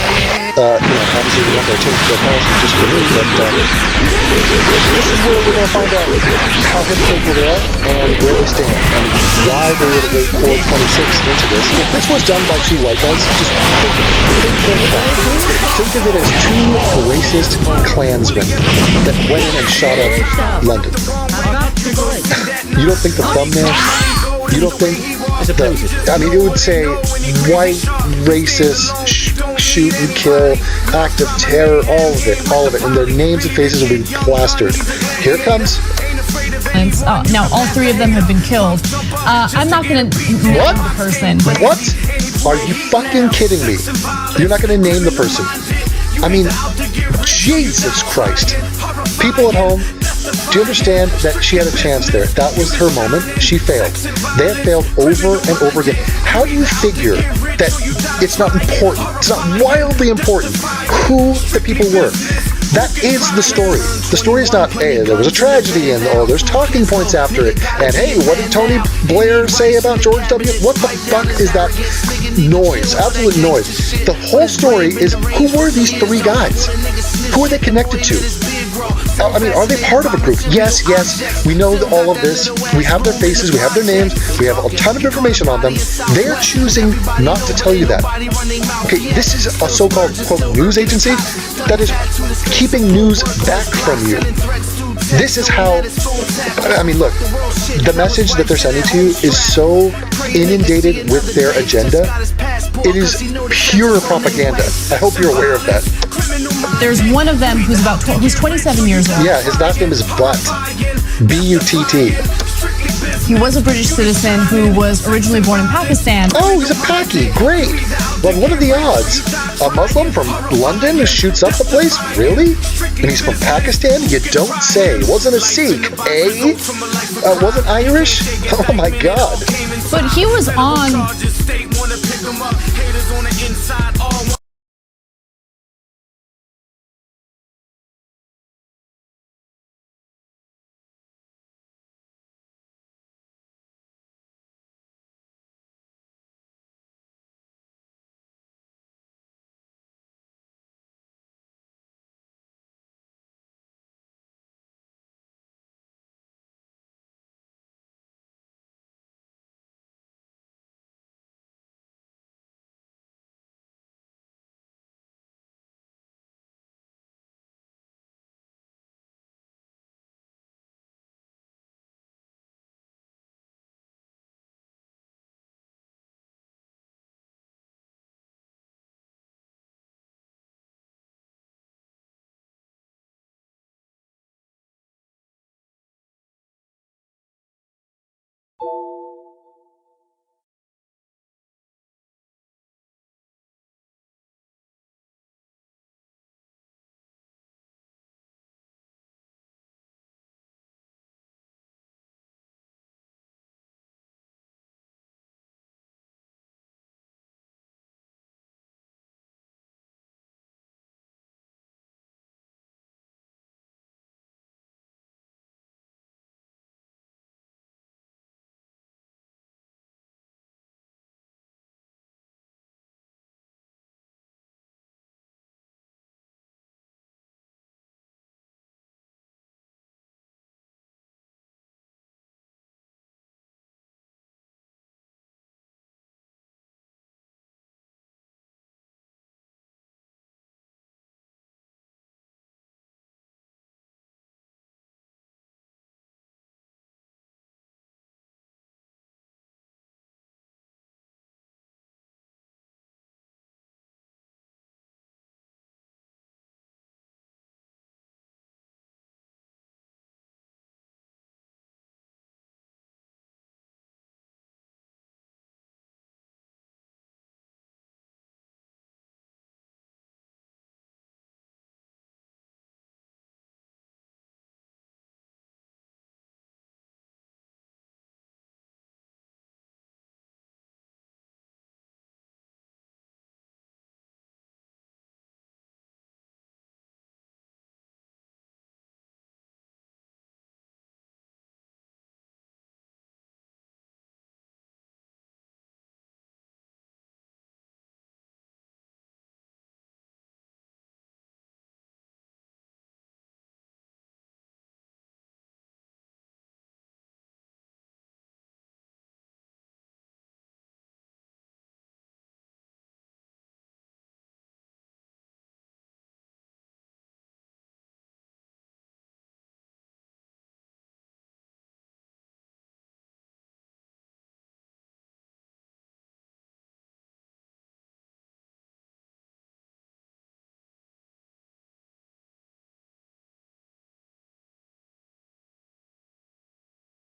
Obviously we want their attention to their policy just for me, but this is where we're going to find out how hypocritical they are and where they stand and why they would have waited 426 into this. If this was done by two white guys, just think of it as two racist Klansmen that went in and shot up London. You don't think the thumbnail? You don't think I mean, it would say white, racist, shoot and kill, act of terror, all of it, and their names and faces will be plastered. Here it comes. Now, all three of them have been killed. I'm not going to name the person. What? Are you fucking kidding me? You're not going to name the person? I mean, Jesus Christ. People at home, do you understand that she had a chance there? That was her moment. She failed. They have failed over and over again. How do you figure that it's not important? It's not wildly important who the people were. That is the story. The story is not, hey, there was a tragedy and oh, there's talking points after it. And hey, what did Tony Blair say about George W? What the fuck is that noise? Absolute noise. The whole story is, who were these three guys? Who are they connected to? I mean, are they part of a group? Yes, we know all of this. We have their faces, we have their names, we have a ton of information on them. They're choosing not to tell you that. Okay, this is a so-called, quote, news agency that is keeping news back from you. This is how, I mean, look, the message that they're sending to you is so inundated with their agenda. It is pure propaganda. I hope you're aware of that. There's one of them who's who's 27 years old. Yeah, his last name is Butt. B-U-T-T. He was a British citizen who was originally born in Pakistan. Oh, he's a Paki. Great. Well, what are the odds? A Muslim from London who shoots up the place? Really? And he's from Pakistan? You don't say. Wasn't a Sikh, eh? Wasn't Irish? Oh my God. But he was on